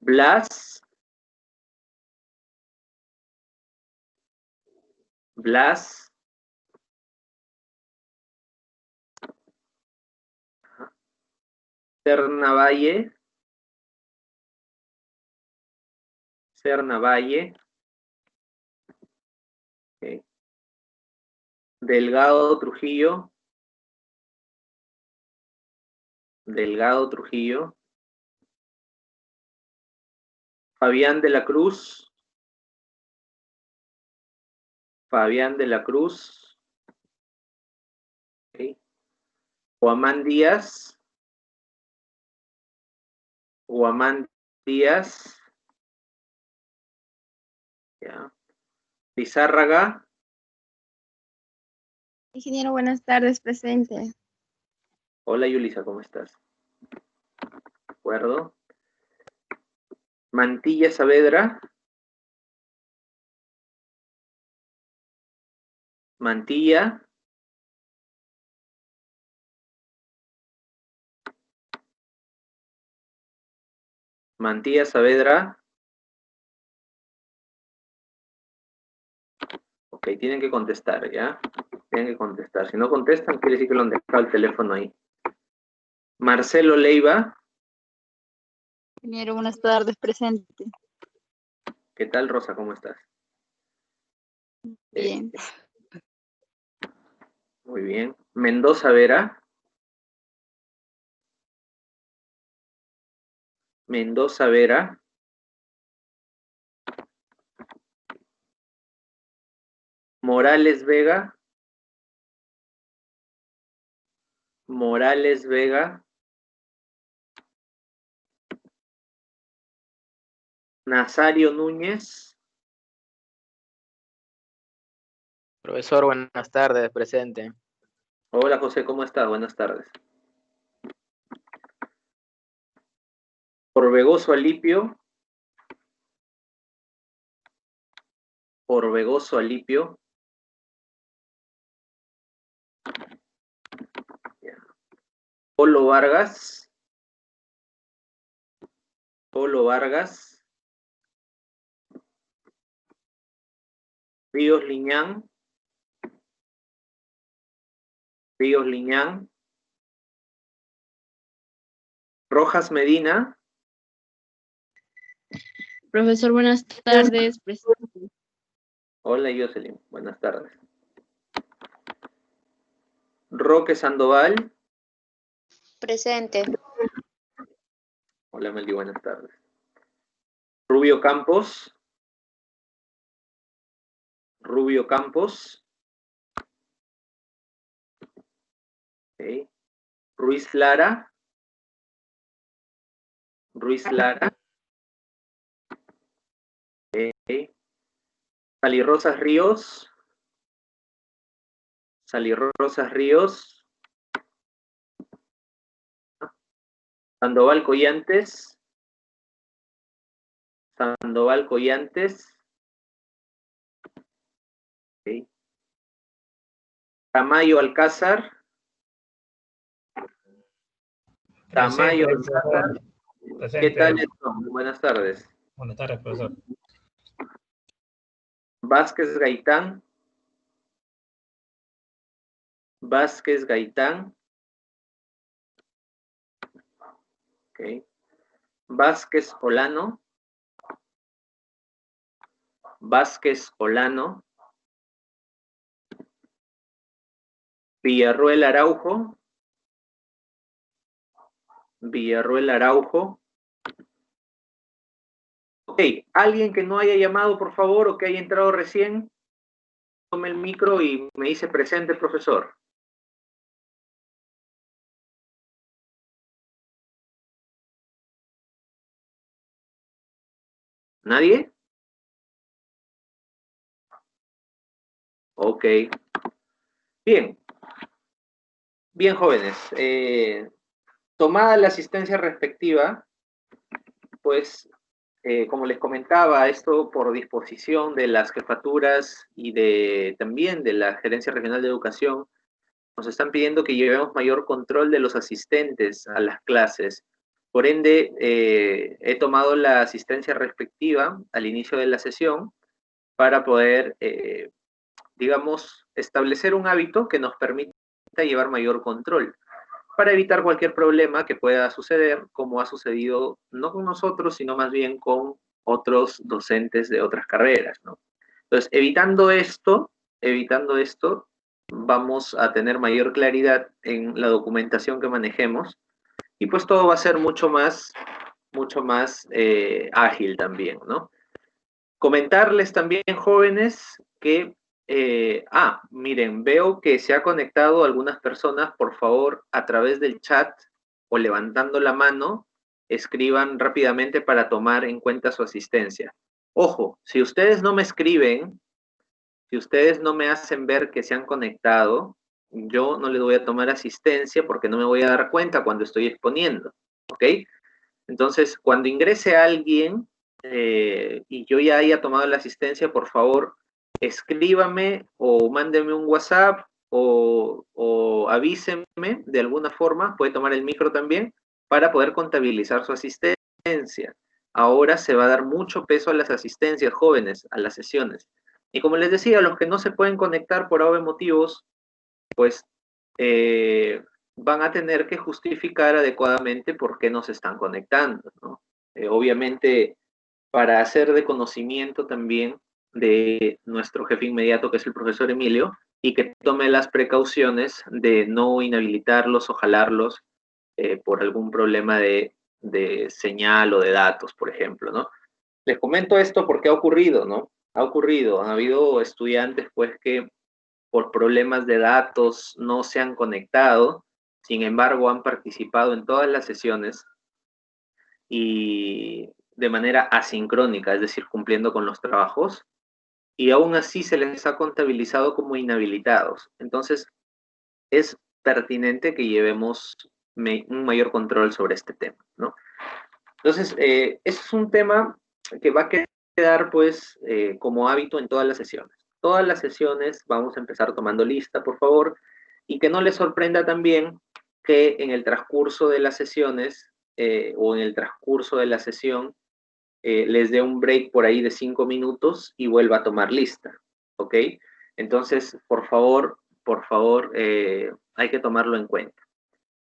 Blas. Blas. Sernavalle. Sernavalle. Okay. Delgado Trujillo. Delgado Trujillo. Fabián de la Cruz. Fabián de la Cruz. Okay. Huamán Díaz. Huamán Díaz. Ya. Lizárraga. Ingeniero, buenas tardes, presente. Hola Yulisa, ¿cómo estás? De acuerdo. Mantilla Saavedra. Mantilla. Mantilla Saavedra. Ok, tienen que contestar, ¿ya? Tienen que contestar. Si no contestan, quiere decir que lo han dejado el teléfono ahí. Marcelo Leiva. Ingeniero, buenas tardes, presente. ¿Qué tal, Rosa? ¿Cómo estás? Bien. Muy bien. Mendoza Vera. Mendoza Vera. Morales Vega. Morales Vega. Nazario Núñez. Profesor, buenas tardes, presente. Hola José, ¿cómo estás? Buenas tardes. Orbegoso Alipio. Orbegoso Alipio. Polo Vargas. Polo Vargas. Ríos Liñán. Ríos Liñán. Rojas Medina. Profesor, buenas tardes, presente. Hola Jocelyn, buenas tardes. Roque Sandoval. Presente. Hola Meli, buenas tardes. Rubio Campos. Rubio Campos. Okay. Ruiz Lara. Ruiz Lara. Okay. Salirrosas Ríos. Salirrosas Ríos. Sandoval Collantes. Sandoval Collantes. Okay. Tamayo Alcázar. Tamayo Alcázar. Presente. ¿Qué tal esto? Buenas tardes. Buenas tardes, profesor. Vázquez Gaitán. Vázquez Gaitán. Okay. Vázquez Olano. Vázquez Olano. Villarruel Araujo. Villarruel Araujo. Ok, alguien que no haya llamado, por favor, o que haya entrado recién, tome el micro y me dice presente, profesor. ¿Nadie? Ok. Bien. Bien, jóvenes. Tomada la asistencia respectiva, pues, como les comentaba, esto por disposición de las jefaturas y también de la Gerencia Regional de Educación, nos están pidiendo que llevemos mayor control de los asistentes a las clases, Por ende, he tomado la asistencia respectiva al inicio de la sesión para poder, digamos, establecer un hábito que nos permita llevar mayor control, para evitar cualquier problema que pueda suceder, como ha sucedido no con nosotros, sino más bien con otros docentes de otras carreras, ¿no? Entonces, evitando esto, vamos a tener mayor claridad en la documentación que manejemos y pues todo va a ser mucho más ágil también, ¿no? Comentarles también, jóvenes, que, miren, veo que se ha conectado algunas personas, por favor, a través del chat o levantando la mano, escriban rápidamente para tomar en cuenta su asistencia. Ojo, si ustedes no me escriben, si ustedes no me hacen ver que se han conectado, yo no les voy a tomar asistencia porque no me voy a dar cuenta cuando estoy exponiendo, ¿ok? Entonces, cuando ingrese alguien y yo ya haya tomado la asistencia, por favor, escríbame o mándeme un WhatsApp o avísenme de alguna forma, puede tomar el micro también, para poder contabilizar su asistencia. Ahora se va a dar mucho peso a las asistencias, jóvenes, a las sesiones. Y como les decía, los que no se pueden conectar por obvios motivos, pues van a tener que justificar adecuadamente por qué no se están conectando, ¿no? Obviamente, para hacer de conocimiento también de nuestro jefe inmediato, que es el profesor Emilio, y que tome las precauciones de no inhabilitarlos o jalarlos por algún problema de señal o de datos, por ejemplo, ¿no? Les comento esto porque ha ocurrido, ¿no? Ha ocurrido, han habido estudiantes, pues, que por problemas de datos no se han conectado, sin embargo han participado en todas las sesiones y de manera asincrónica, es decir, cumpliendo con los trabajos, y aún así se les ha contabilizado como inhabilitados. Entonces, es pertinente que llevemos un mayor control sobre este tema, ¿no? Entonces, es un tema que va a quedar, pues, como hábito en todas las sesiones. Todas las sesiones vamos a empezar tomando lista, por favor, y que no les sorprenda también que en el transcurso de las sesiones o en el transcurso de la sesión les dé un break por ahí de 5 minutos y vuelva a tomar lista, ¿ok? Entonces, por favor, hay que tomarlo en cuenta,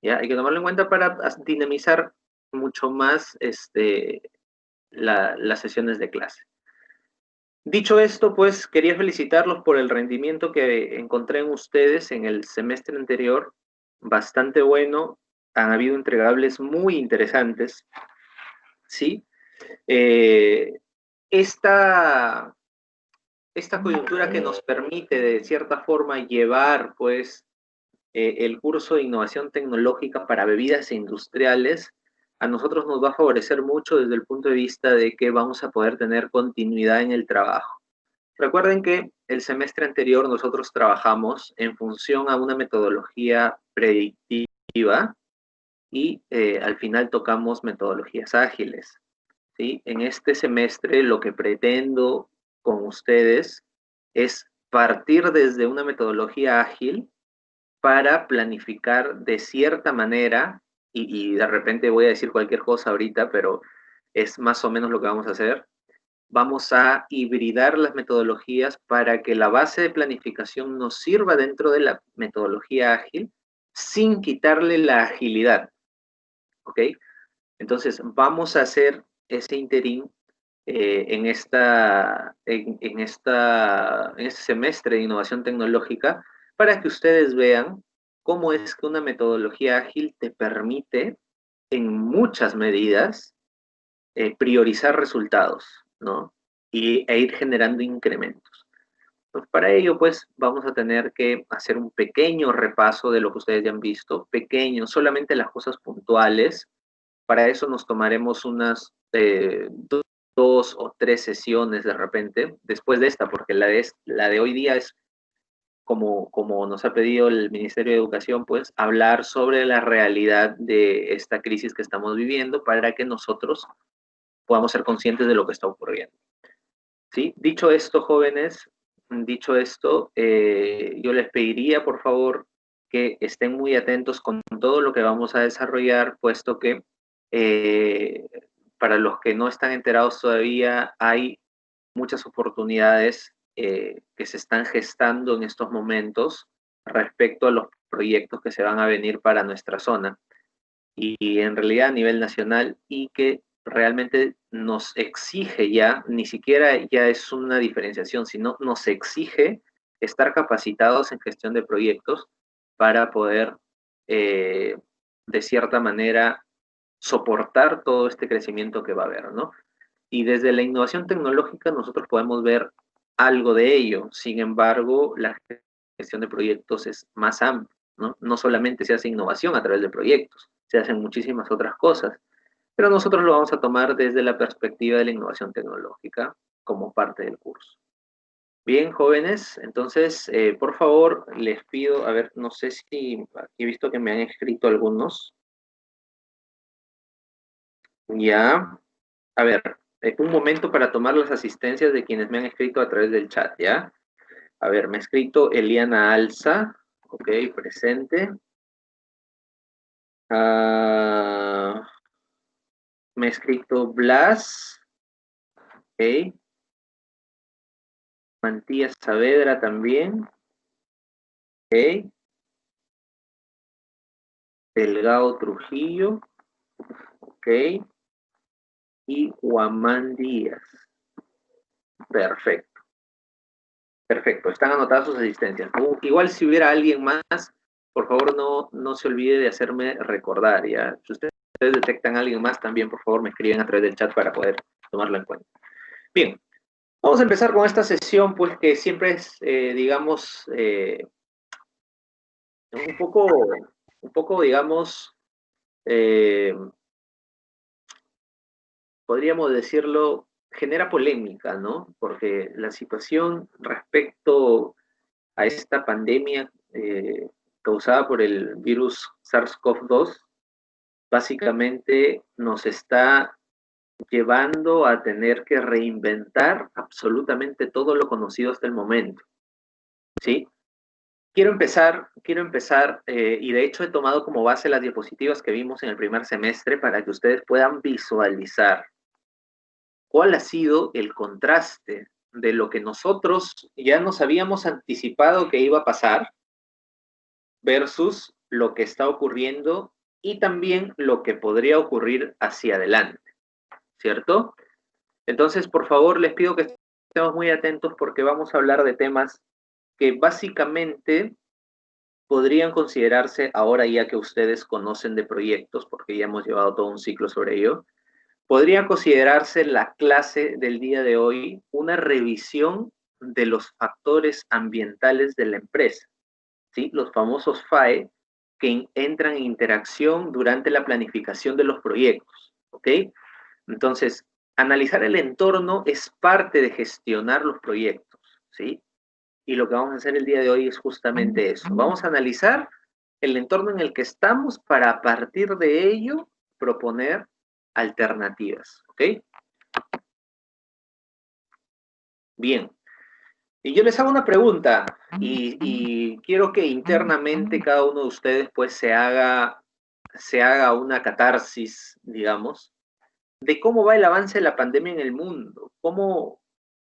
¿ya? Hay que tomarlo en cuenta para dinamizar mucho más las sesiones de clase. Dicho esto, pues quería felicitarlos por el rendimiento que encontré en ustedes en el semestre anterior, bastante bueno, han habido entregables muy interesantes, ¿sí? Esta coyuntura que nos permite de cierta forma llevar, pues, el curso de innovación tecnológica para bebidas industriales, a nosotros nos va a favorecer mucho desde el punto de vista de que vamos a poder tener continuidad en el trabajo. Recuerden que el semestre anterior nosotros trabajamos en función a una metodología predictiva y al final tocamos metodologías ágiles, ¿sí? En este semestre lo que pretendo con ustedes es partir desde una metodología ágil para planificar de cierta manera, y de repente voy a decir cualquier cosa ahorita, pero es más o menos lo que vamos a hacer. Vamos a hibridar las metodologías para que la base de planificación nos sirva dentro de la metodología ágil sin quitarle la agilidad, ¿ok? Entonces, vamos a hacer ese interín en este semestre de innovación tecnológica para que ustedes vean cómo es que una metodología ágil te permite, en muchas medidas, priorizar resultados, ¿no? E ir generando incrementos. Pues para ello, pues, vamos a tener que hacer un pequeño repaso de lo que ustedes ya han visto, pequeño, solamente las cosas puntuales. Para eso nos tomaremos unas 2 o 3 sesiones de repente, después de esta, porque la de hoy día es como nos ha pedido el Ministerio de Educación, pues hablar sobre la realidad de esta crisis que estamos viviendo para que nosotros podamos ser conscientes de lo que está ocurriendo. ¿Sí? Dicho esto, jóvenes, dicho esto, yo les pediría, por favor, que estén muy atentos con todo lo que vamos a desarrollar, puesto que Para los que no están enterados todavía, hay muchas oportunidades que se están gestando en estos momentos respecto a los proyectos que se van a venir para nuestra zona y en realidad a nivel nacional, y que realmente nos exige ya, ni siquiera ya es una diferenciación, sino nos exige estar capacitados en gestión de proyectos para poder, de cierta manera, soportar todo este crecimiento que va a haber, ¿no? Y desde la innovación tecnológica nosotros podemos ver algo de ello. Sin embargo, la gestión de proyectos es más amplia, ¿no? No solamente se hace innovación a través de proyectos, se hacen muchísimas otras cosas, pero nosotros lo vamos a tomar desde la perspectiva de la innovación tecnológica como parte del curso. Bien, jóvenes, entonces, por favor, les pido, a ver, no sé si aquí he visto que me han escrito algunos. Ya, a ver, un momento para tomar las asistencias de quienes me han escrito a través del chat, ¿ya? A ver, me ha escrito Eliana Alza, ok, presente. Me ha escrito Blas, ok. Matías Saavedra también, ok. Delgado Trujillo, ok. Y Guamán Díaz. Perfecto. Perfecto, están anotadas sus asistencias. Igual si hubiera alguien más, por favor no se olvide de hacerme recordar, ¿ya? Si ustedes detectan a alguien más, también por favor me escriben a través del chat para poder tomarlo en cuenta. Bien, vamos a empezar con esta sesión, pues que siempre es, digamos, un poco, digamos, podríamos decirlo, genera polémica, ¿no? Porque la situación respecto a esta pandemia causada por el virus SARS-CoV-2 básicamente nos está llevando a tener que reinventar absolutamente todo lo conocido hasta el momento, ¿sí? Quiero empezar, y de hecho he tomado como base las diapositivas que vimos en el primer semestre para que ustedes puedan visualizar cuál ha sido el contraste de lo que nosotros ya nos habíamos anticipado que iba a pasar versus lo que está ocurriendo y también lo que podría ocurrir hacia adelante, ¿cierto? Entonces, por favor, les pido que estemos muy atentos porque vamos a hablar de temas que básicamente podrían considerarse, ahora ya que ustedes conocen de proyectos, porque ya hemos llevado todo un ciclo sobre ello, podría considerarse la clase del día de hoy una revisión de los factores ambientales de la empresa, ¿sí? Los famosos FAE que entran en interacción durante la planificación de los proyectos, ¿ok? Entonces, analizar el entorno es parte de gestionar los proyectos, ¿sí? Y lo que vamos a hacer el día de hoy es justamente eso. Vamos a analizar el entorno en el que estamos para a partir de ello proponer alternativas, ¿ok? Bien. Y yo les hago una pregunta y quiero que internamente cada uno de ustedes pues se haga una catarsis, digamos, de cómo va el avance de la pandemia en el mundo, cómo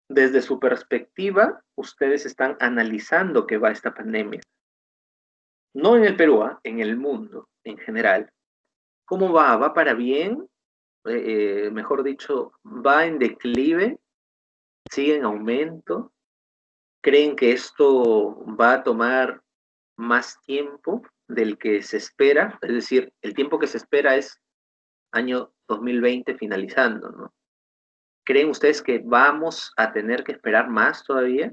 desde su perspectiva ustedes están analizando qué va esta pandemia. No en el Perú, en el mundo en general. ¿Cómo va? ¿Va para bien? Mejor dicho, ¿va en declive? ¿Sigue en aumento? ¿Creen que esto va a tomar más tiempo del que se espera? Es decir, el tiempo que se espera es año 2020 finalizando, ¿no? ¿Creen ustedes que vamos a tener que esperar más todavía?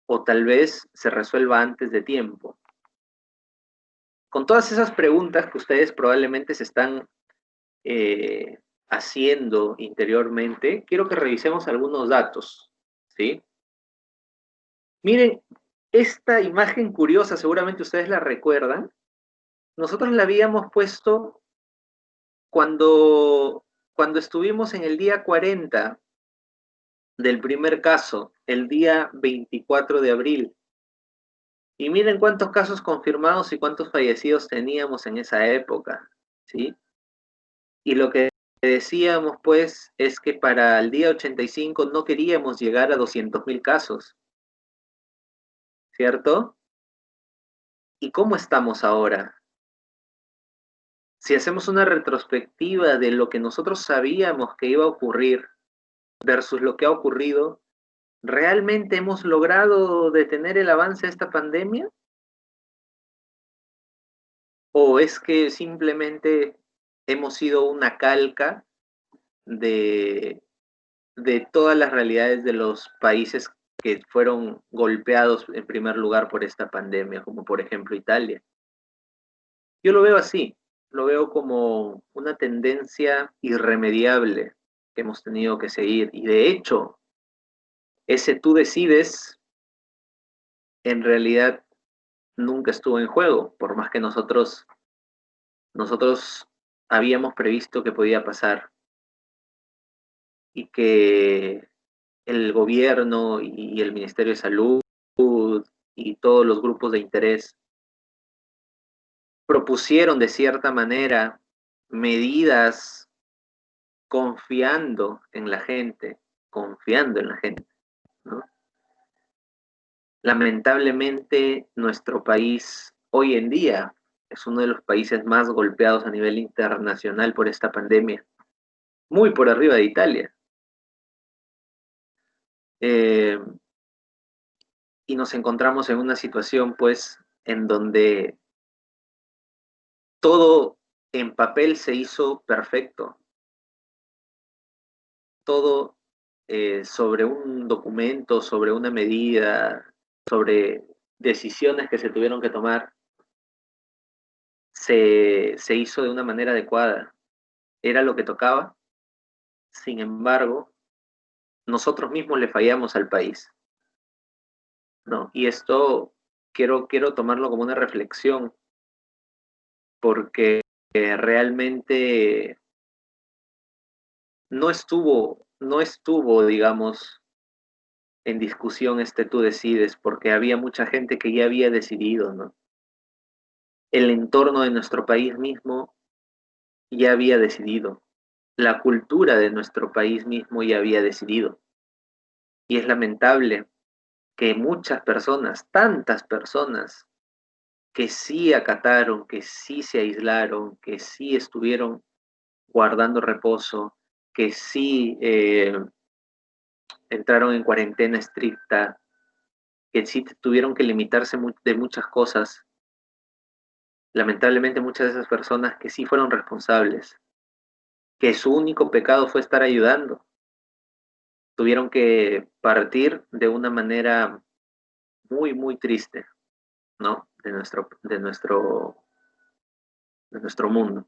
¿O tal vez se resuelva antes de tiempo? Con todas esas preguntas que ustedes probablemente se están haciendo interiormente, quiero que revisemos algunos datos, ¿sí? Miren, esta imagen curiosa, seguramente ustedes la recuerdan. Nosotros la habíamos puesto cuando estuvimos en el día 40 del primer caso, el día 24 de abril. Y miren cuántos casos confirmados y cuántos fallecidos teníamos en esa época, ¿sí? Y lo que decíamos, pues, es que para el día 85 no queríamos llegar a 200.000 casos, ¿cierto? ¿Y cómo estamos ahora? Si hacemos una retrospectiva de lo que nosotros sabíamos que iba a ocurrir versus lo que ha ocurrido, ¿realmente hemos logrado detener el avance de esta pandemia? ¿O es que simplemente hemos sido una calca de, de todas las realidades de los países que fueron golpeados en primer lugar por esta pandemia, como por ejemplo Italia? Yo lo veo así, lo veo como una tendencia irremediable que hemos tenido que seguir. Y de hecho, ese tú decides en realidad nunca estuvo en juego, por más que nosotros habíamos previsto que podía pasar y que el gobierno y el Ministerio de Salud y todos los grupos de interés propusieron de cierta manera medidas confiando en la gente, ¿no? Lamentablemente, nuestro país hoy en día es uno de los países más golpeados a nivel internacional por esta pandemia, muy por arriba de Italia. Eh, y nos encontramos en una situación, pues, en donde todo en papel se hizo perfecto, todo sobre un documento, sobre una medida, sobre decisiones que se tuvieron que tomar, se hizo de una manera adecuada. Era lo que tocaba. Sin embargo, nosotros mismos le fallamos al país, ¿no? Y esto quiero tomarlo como una reflexión, porque realmente no estuvo, digamos, en discusión este tú decides, porque había mucha gente que ya había decidido, ¿no? El entorno de nuestro país mismo ya había decidido, la cultura de nuestro país mismo ya había decidido. Y es lamentable que muchas personas, tantas personas, que sí acataron, que sí se aislaron, que sí estuvieron guardando reposo, que sí entraron en cuarentena estricta, que sí tuvieron que limitarse de muchas cosas. Lamentablemente muchas de esas personas que sí fueron responsables, que su único pecado fue estar ayudando, tuvieron que partir de una manera muy, muy triste, ¿no? De nuestro mundo.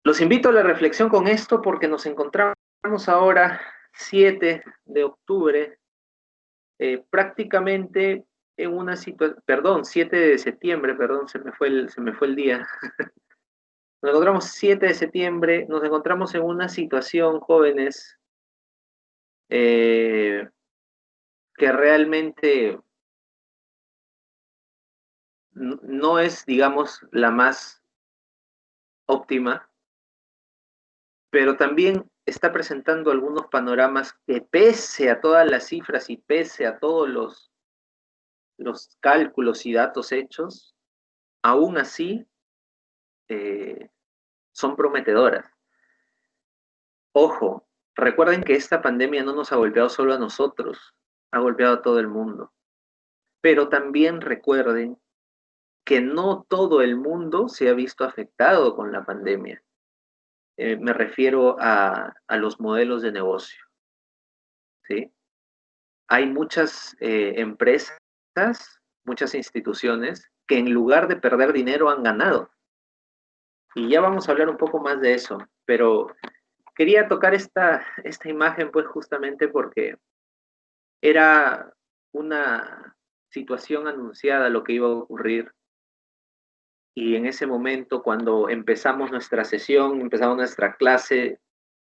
Los invito a la reflexión con esto porque nos encontramos ahora 7 de octubre, prácticamente en una situación, perdón, 7 de septiembre, perdón, se me fue el día. Nos encontramos 7 de septiembre, nos encontramos en una situación, jóvenes, que realmente no es, digamos, la más óptima, pero también está presentando algunos panoramas que pese a todas las cifras y pese a todos los cálculos y datos hechos, aún así son prometedoras. Ojo, recuerden que esta pandemia no nos ha golpeado solo a nosotros, ha golpeado a todo el mundo. Pero también recuerden que no todo el mundo se ha visto afectado con la pandemia. Me refiero a los modelos de negocio, ¿sí? Hay muchas empresas, muchas instituciones que en lugar de perder dinero han ganado. Y ya vamos a hablar un poco más de eso, pero quería tocar esta imagen pues justamente porque era una situación anunciada lo que iba a ocurrir. Y en ese momento, cuando empezamos nuestra sesión, empezamos nuestra clase,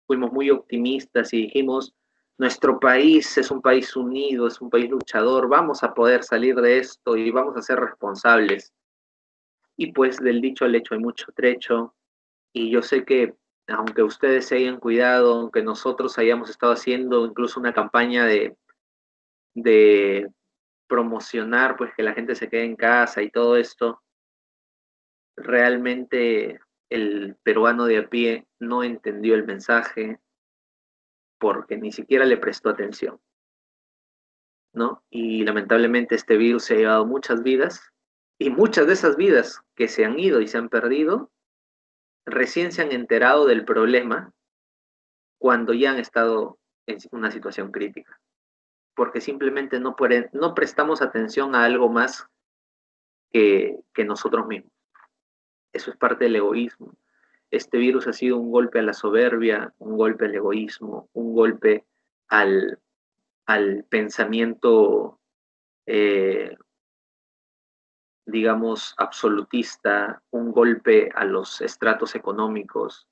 fuimos muy optimistas y dijimos, nuestro país es un país unido, es un país luchador, vamos a poder salir de esto y vamos a ser responsables. Y pues del dicho al hecho hay mucho trecho. Y yo sé que aunque ustedes se hayan cuidado, aunque nosotros hayamos estado haciendo incluso una campaña de promocionar pues que la gente se quede en casa y todo esto, realmente el peruano de a pie no entendió el mensaje porque ni siquiera le prestó atención, ¿no? Y lamentablemente este virus se ha llevado muchas vidas y muchas de esas vidas que se han ido y se han perdido recién se han enterado del problema cuando ya han estado en una situación crítica, porque simplemente no prestamos atención a algo más que nosotros mismos. Eso es parte del egoísmo. Este virus ha sido un golpe a la soberbia, un golpe al egoísmo, un golpe al, al pensamiento, eh, digamos, absolutista, un golpe a los estratos económicos,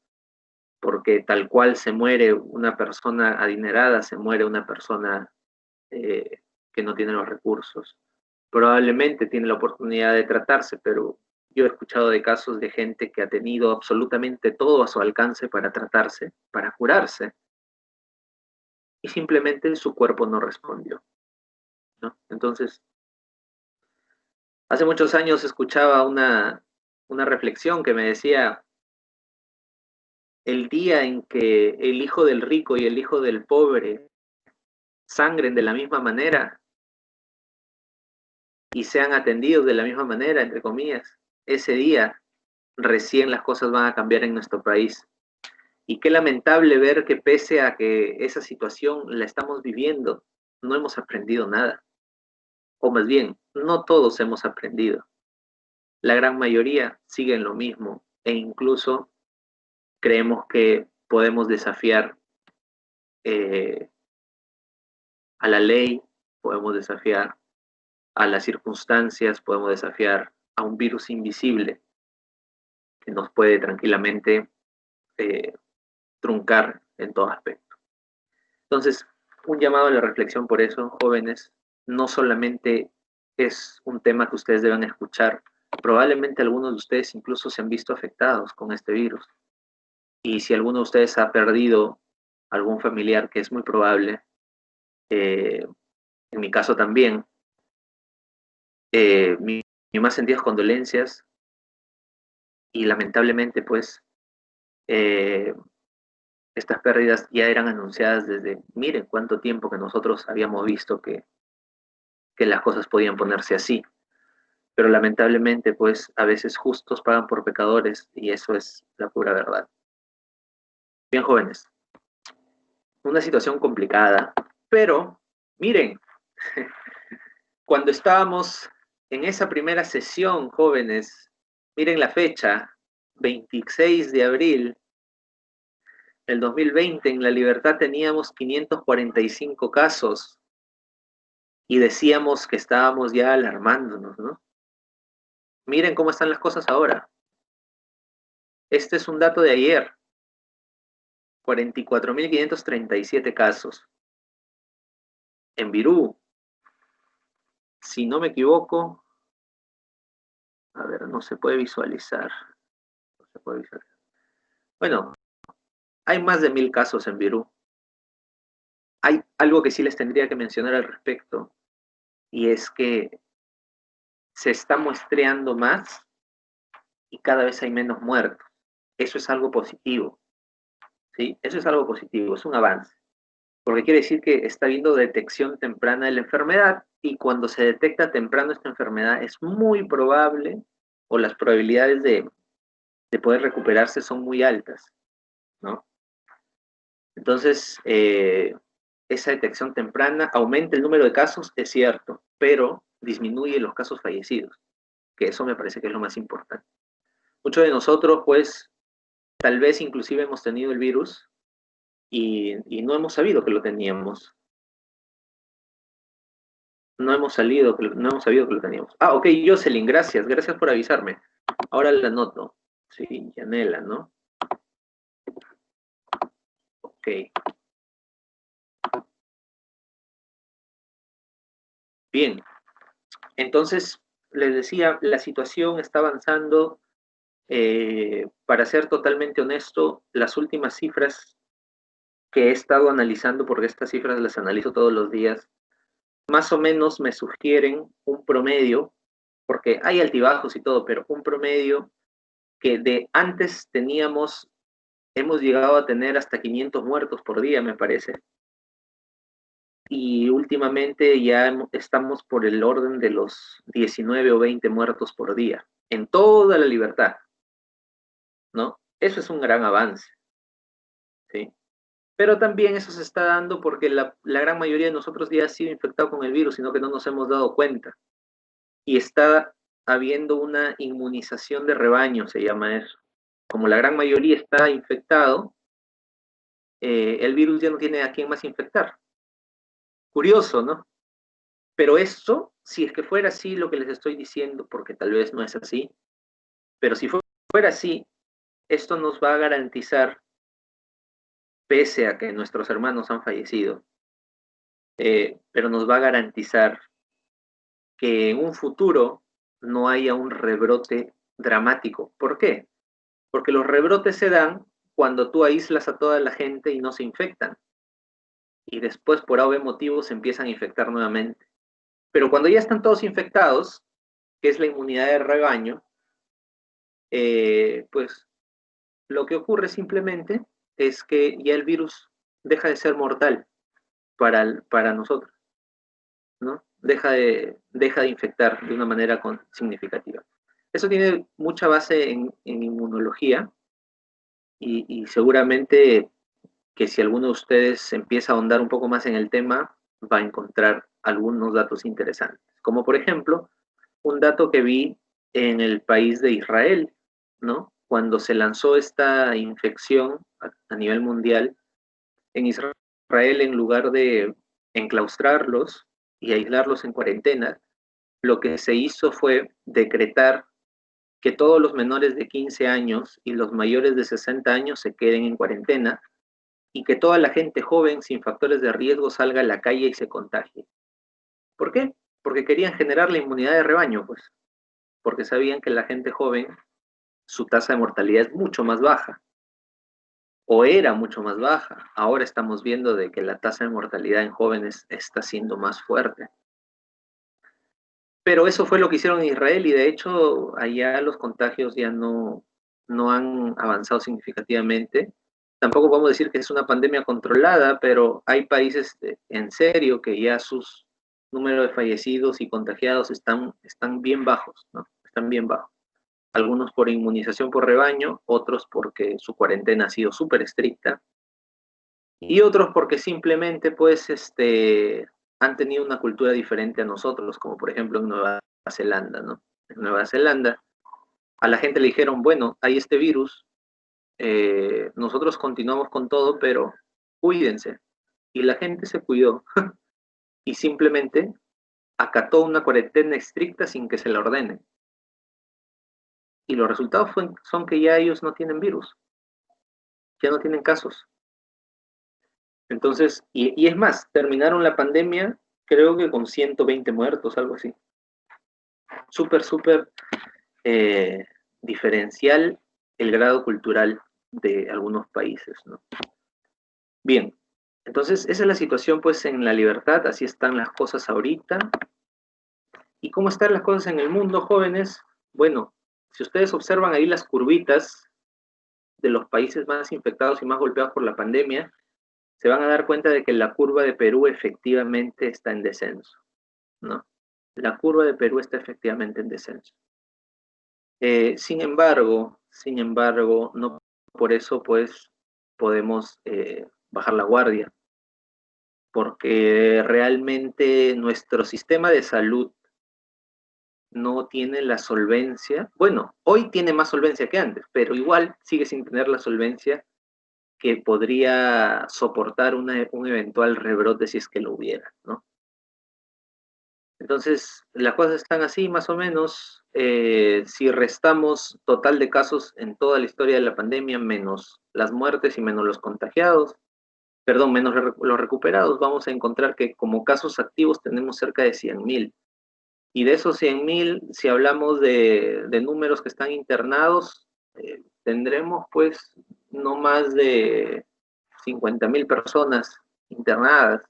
porque tal cual se muere una persona adinerada, se muere una persona que no tiene los recursos. Probablemente tiene la oportunidad de tratarse, pero yo he escuchado de casos de gente que ha tenido absolutamente todo a su alcance para tratarse, para curarse, y simplemente su cuerpo no respondió, ¿no? Entonces, hace muchos años escuchaba una reflexión que me decía, el día en que el hijo del rico y el hijo del pobre sangren de la misma manera y sean atendidos de la misma manera, entre comillas, ese día recién las cosas van a cambiar en nuestro país. Y qué lamentable ver que pese a que esa situación la estamos viviendo, no hemos aprendido nada. O más bien, no todos hemos aprendido. La gran mayoría sigue en lo mismo e incluso creemos que podemos desafiar a la ley, podemos desafiar a las circunstancias, podemos desafiar a un virus invisible que nos puede tranquilamente eh, truncar en todo aspecto. Entonces, un llamado a la reflexión por eso, jóvenes, no solamente es un tema que ustedes deben escuchar, probablemente algunos de ustedes incluso se han visto afectados con este virus. Y si alguno de ustedes ha perdido algún familiar, que es muy probable, en mi caso también, mis más sentidas condolencias y lamentablemente pues eh, estas pérdidas ya eran anunciadas desde, miren cuánto tiempo que nosotros habíamos visto que las cosas podían ponerse así. Pero lamentablemente, pues a veces justos pagan por pecadores y eso es la pura verdad. Bien, jóvenes, una situación complicada, pero miren, cuando estábamos en esa primera sesión, jóvenes, miren la fecha, 26 de abril del 2020, en La Libertad teníamos 545 casos y decíamos que estábamos ya alarmándonos, ¿no? Miren cómo están las cosas ahora. Este es un dato de ayer, 44.537 casos. En Virú, si no me equivoco, a ver, no se puede visualizar. No se puede visualizar. Bueno, hay más de 1.000 casos en Virú. Hay algo que sí les tendría que mencionar al respecto, y es que se está muestreando más y cada vez hay menos muertos. Eso es algo positivo, ¿sí? Eso es algo positivo, es un avance. Porque quiere decir que está habiendo detección temprana de la enfermedad y cuando se detecta temprano esta enfermedad es muy probable o las probabilidades de poder recuperarse son muy altas, ¿no? Entonces, esa detección temprana aumenta el número de casos, es cierto, pero disminuye los casos fallecidos, que eso me parece que es lo más importante. Muchos de nosotros, pues, tal vez inclusive hemos tenido el virus y no hemos sabido que lo teníamos. No hemos sabido que lo teníamos. Ah, ok, Jocelyn, gracias por avisarme. Ahora la anoto. Sí, Yanela, ¿no? Ok. Bien, entonces les decía, la situación está avanzando Para ser totalmente honesto, las últimas cifras que he estado analizando, porque estas cifras las analizo todos los días, más o menos me sugieren un promedio, porque hay altibajos y todo, pero un promedio que de antes hemos llegado a tener hasta 500 muertos por día, me parece. Y últimamente ya estamos por el orden de los 19 o 20 muertos por día, en toda la libertad, ¿no? Eso es un gran avance, ¿sí? Pero también eso se está dando porque la gran mayoría de nosotros ya ha sido infectado con el virus, sino que no nos hemos dado cuenta. Y está habiendo una inmunización de rebaño, se llama eso. Como la gran mayoría está infectado, el virus ya no tiene a quién más infectar. Curioso, ¿no? Pero esto, si es que fuera así lo que les estoy diciendo, porque tal vez no es así, pero si fuera así, esto nos va a garantizar, pese a que nuestros hermanos han fallecido, pero nos va a garantizar que en un futuro no haya un rebrote dramático. ¿Por qué? Porque los rebrotes se dan cuando tú aíslas a toda la gente y no se infectan. Y después, por algún motivo, se empiezan a infectar nuevamente. Pero cuando ya están todos infectados, que es la inmunidad de rebaño, pues lo que ocurre simplemente es que ya el virus deja de ser mortal para nosotros, ¿no? Deja de infectar de una manera significativa. Eso tiene mucha base en inmunología y seguramente que si alguno de ustedes empieza a ahondar un poco más en el tema, va a encontrar algunos datos interesantes. Como por ejemplo, un dato que vi en el país de Israel, ¿no? Cuando se lanzó esta infección a nivel mundial, en Israel, en lugar de enclaustrarlos y aislarlos en cuarentena, lo que se hizo fue decretar que todos los menores de 15 años y los mayores de 60 años se queden en cuarentena y que toda la gente joven sin factores de riesgo salga a la calle y se contagie. ¿Por qué? Porque querían generar la inmunidad de rebaño, pues, porque sabían que la gente joven, su tasa de mortalidad es mucho más baja, o era mucho más baja. Ahora estamos viendo de que la tasa de mortalidad en jóvenes está siendo más fuerte. Pero eso fue lo que hicieron en Israel y de hecho allá los contagios ya no han avanzado significativamente. Tampoco podemos decir que es una pandemia controlada, pero hay países en serio que ya sus números de fallecidos y contagiados están bien bajos, ¿no? Están bien bajos. Algunos por inmunización por rebaño, otros porque su cuarentena ha sido súper estricta, y otros porque simplemente pues han tenido una cultura diferente a nosotros, como por ejemplo en Nueva Zelanda, ¿no? En Nueva Zelanda a la gente le dijeron, bueno, hay este virus, nosotros continuamos con todo, pero cuídense. Y la gente se cuidó y simplemente acató una cuarentena estricta sin que se la ordene. Y los resultados son que ya ellos no tienen virus, ya no tienen casos. Entonces, y es más, terminaron la pandemia creo que con 120 muertos, algo así. Súper diferencial el grado cultural de algunos países, ¿no? Bien, entonces esa es la situación pues en la libertad, así están las cosas ahorita. ¿Y cómo están las cosas en el mundo, jóvenes? Bueno, si ustedes observan ahí las curvitas de los países más infectados y más golpeados por la pandemia, se van a dar cuenta de que la curva de Perú efectivamente está en descenso, ¿no? La curva de Perú está efectivamente en descenso. Sin embargo, no por eso pues podemos bajar la guardia, porque realmente nuestro sistema de salud no tiene la solvencia. Bueno, hoy tiene más solvencia que antes, pero igual sigue sin tener la solvencia que podría soportar un eventual rebrote si es que lo hubiera, ¿no? Entonces, las cosas están así más o menos. Si restamos total de casos en toda la historia de la pandemia, menos las muertes y menos los contagiados, perdón, menos los recuperados, vamos a encontrar que como casos activos tenemos cerca de 100.000. Y de esos 100.000, si hablamos de números que están internados, tendremos pues no más de 50.000 personas internadas.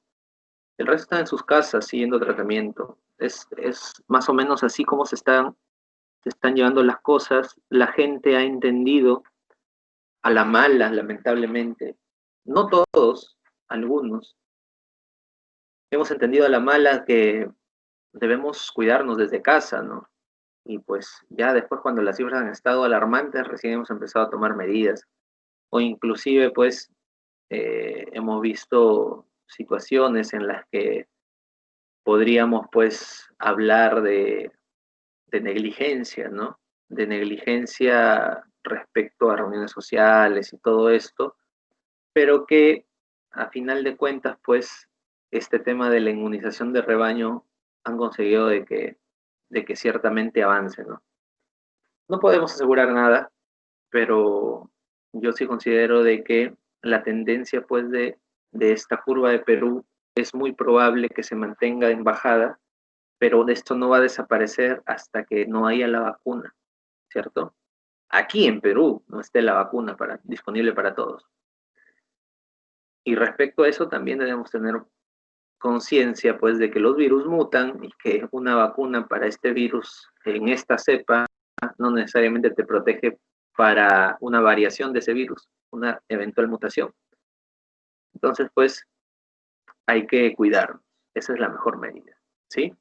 El resto están en sus casas siguiendo tratamiento. Es más o menos así como se están llevando las cosas. La gente ha entendido a la mala, lamentablemente. No todos, algunos. Hemos entendido a la mala que debemos cuidarnos desde casa, ¿no? Y pues ya después cuando las cifras han estado alarmantes, recién hemos empezado a tomar medidas. O inclusive pues hemos visto situaciones en las que podríamos pues hablar de negligencia, ¿no? De negligencia respecto a reuniones sociales y todo esto, pero que a final de cuentas pues este tema de la inmunización de rebaño han conseguido de que ciertamente avance, ¿no? No podemos asegurar nada, pero yo sí considero de que la tendencia pues de esta curva de Perú es muy probable que se mantenga en bajada, pero de esto no va a desaparecer hasta que no haya la vacuna, ¿cierto? Aquí en Perú no esté la vacuna disponible para todos. Y respecto a eso también debemos tener conciencia pues de que los virus mutan y que una vacuna para este virus en esta cepa no necesariamente te protege para una variación de ese virus, una eventual mutación. Entonces, pues, hay que cuidarnos. Esa es la mejor medida, ¿sí?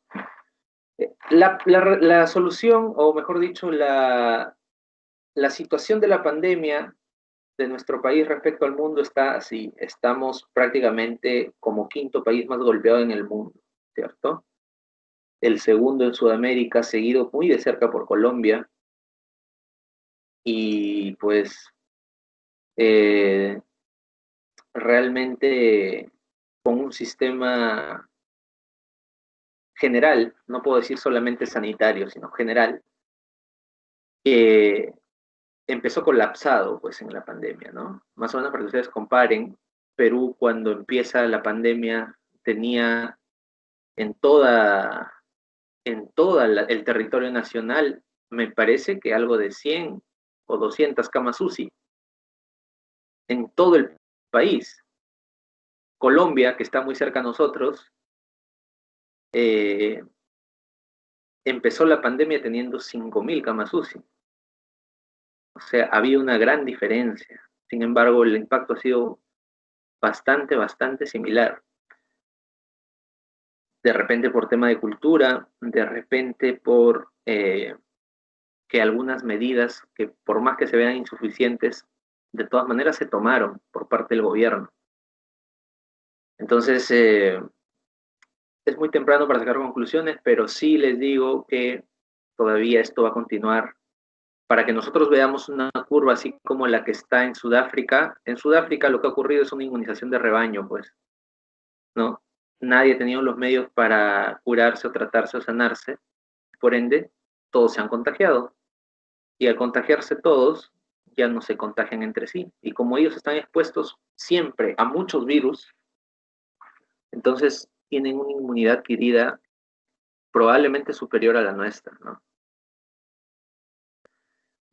La solución, o mejor dicho, la situación de la pandemia de nuestro país respecto al mundo está así. Estamos prácticamente como quinto país más golpeado en el mundo, ¿cierto? El segundo en Sudamérica, seguido muy de cerca por Colombia. Y pues realmente con un sistema general, no puedo decir solamente sanitario, sino general, que empezó colapsado pues en la pandemia, ¿no? Más o menos para que ustedes comparen, Perú cuando empieza la pandemia tenía en el territorio nacional, me parece que algo de 100 o 200 camas UCI en todo el país. Colombia, que está muy cerca a nosotros, empezó la pandemia teniendo 5.000 camas UCI. O sea, había una gran diferencia. Sin embargo, el impacto ha sido bastante similar. De repente por tema de cultura, de repente por que algunas medidas que por más que se vean insuficientes, de todas maneras se tomaron por parte del gobierno. Entonces, es muy temprano para sacar conclusiones, pero sí les digo que todavía esto va a continuar. Para que nosotros veamos una curva así como la que está en Sudáfrica lo que ha ocurrido es una inmunización de rebaño, pues, ¿no? Nadie ha tenido los medios para curarse o tratarse o sanarse, por ende, todos se han contagiado. Y al contagiarse todos, ya no se contagian entre sí. Y como ellos están expuestos siempre a muchos virus, entonces tienen una inmunidad adquirida probablemente superior a la nuestra, ¿no?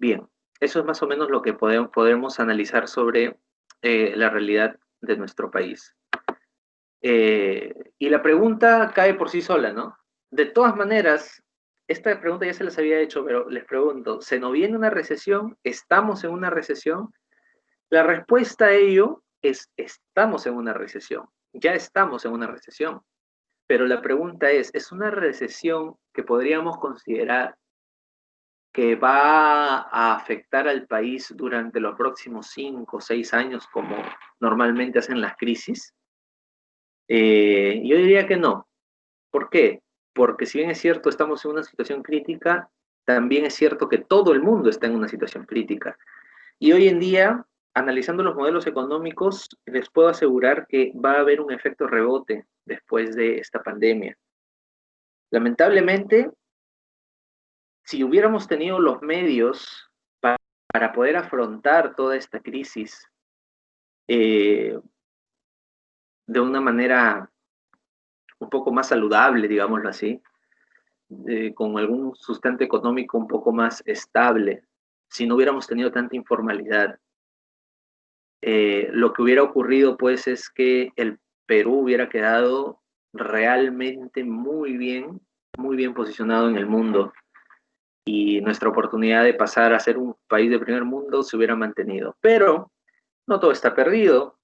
Bien, eso es más o menos lo que podemos analizar sobre la realidad de nuestro país. Y la pregunta cae por sí sola, ¿no? De todas maneras, esta pregunta ya se les había hecho, pero les pregunto, ¿se nos viene una recesión? ¿Estamos en una recesión? La respuesta a ello es, estamos en una recesión, ya estamos en una recesión. Pero la pregunta ¿es una recesión que podríamos considerar que va a afectar al país durante los próximos 5 o 6 años como normalmente hacen las crisis? Yo diría que no. ¿Por qué? Porque si bien es cierto estamos en una situación crítica, también es cierto que todo el mundo está en una situación crítica. Y hoy en día, analizando los modelos económicos, les puedo asegurar que va a haber un efecto rebote después de esta pandemia. Lamentablemente, si hubiéramos tenido los medios para poder afrontar toda esta crisis de una manera un poco más saludable, digámoslo así, con algún sustento económico un poco más estable, si no hubiéramos tenido tanta informalidad. Lo que hubiera ocurrido, pues, es que el Perú hubiera quedado realmente muy bien posicionado en el mundo, y nuestra oportunidad de pasar a ser un país de primer mundo se hubiera mantenido. Pero no todo está perdido,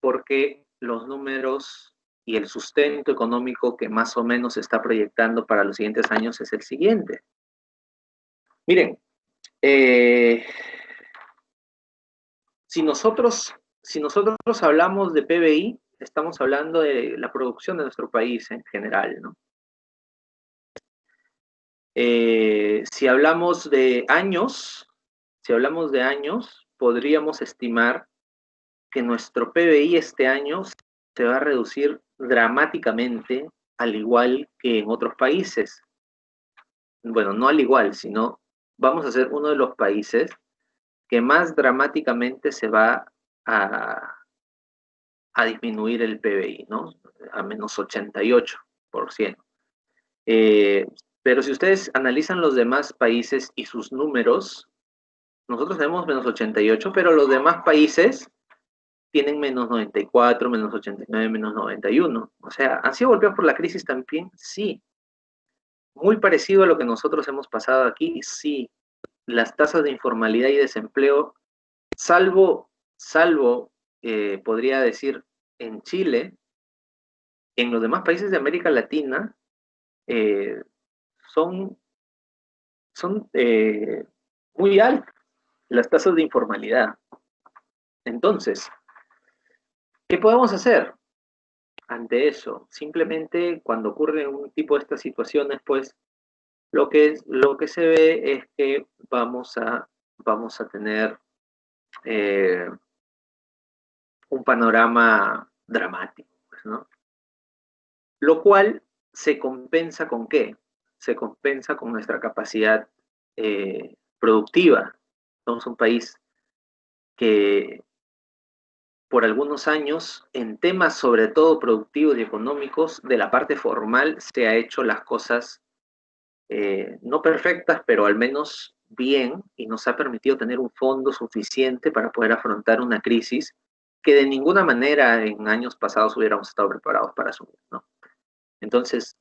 porque los números y el sustento económico que más o menos se está proyectando para los siguientes años es el siguiente. Miren, si nosotros hablamos de PBI, estamos hablando de la producción de nuestro país en general, ¿no? Si hablamos de años, podríamos estimar que nuestro PBI este año se va a reducir dramáticamente, al igual que en otros países. Bueno, no al igual, sino vamos a ser uno de los países que más dramáticamente se va a disminuir el PBI, ¿no? A menos 88%. Pero si ustedes analizan los demás países y sus números, nosotros tenemos menos 88, pero los demás países tienen menos 94, menos 89, menos 91. O sea, ¿han sido golpeados por la crisis también? Sí. Muy parecido a lo que nosotros hemos pasado aquí, sí. Las tasas de informalidad y desempleo, salvo podría decir, en Chile, en los demás países de América Latina, son muy altas las tasas de informalidad. Entonces, ¿qué podemos hacer ante eso? Simplemente cuando ocurre un tipo de estas situaciones, pues lo que se ve es que vamos a tener un panorama dramático, pues, ¿no? Lo cual se compensa ¿con qué? Se compensa con nuestra capacidad productiva. Somos un país que por algunos años, en temas sobre todo productivos y económicos, de la parte formal se ha hecho las cosas no perfectas, pero al menos bien, y nos ha permitido tener un fondo suficiente para poder afrontar una crisis que de ninguna manera en años pasados hubiéramos estado preparados para asumir, ¿no? Entonces,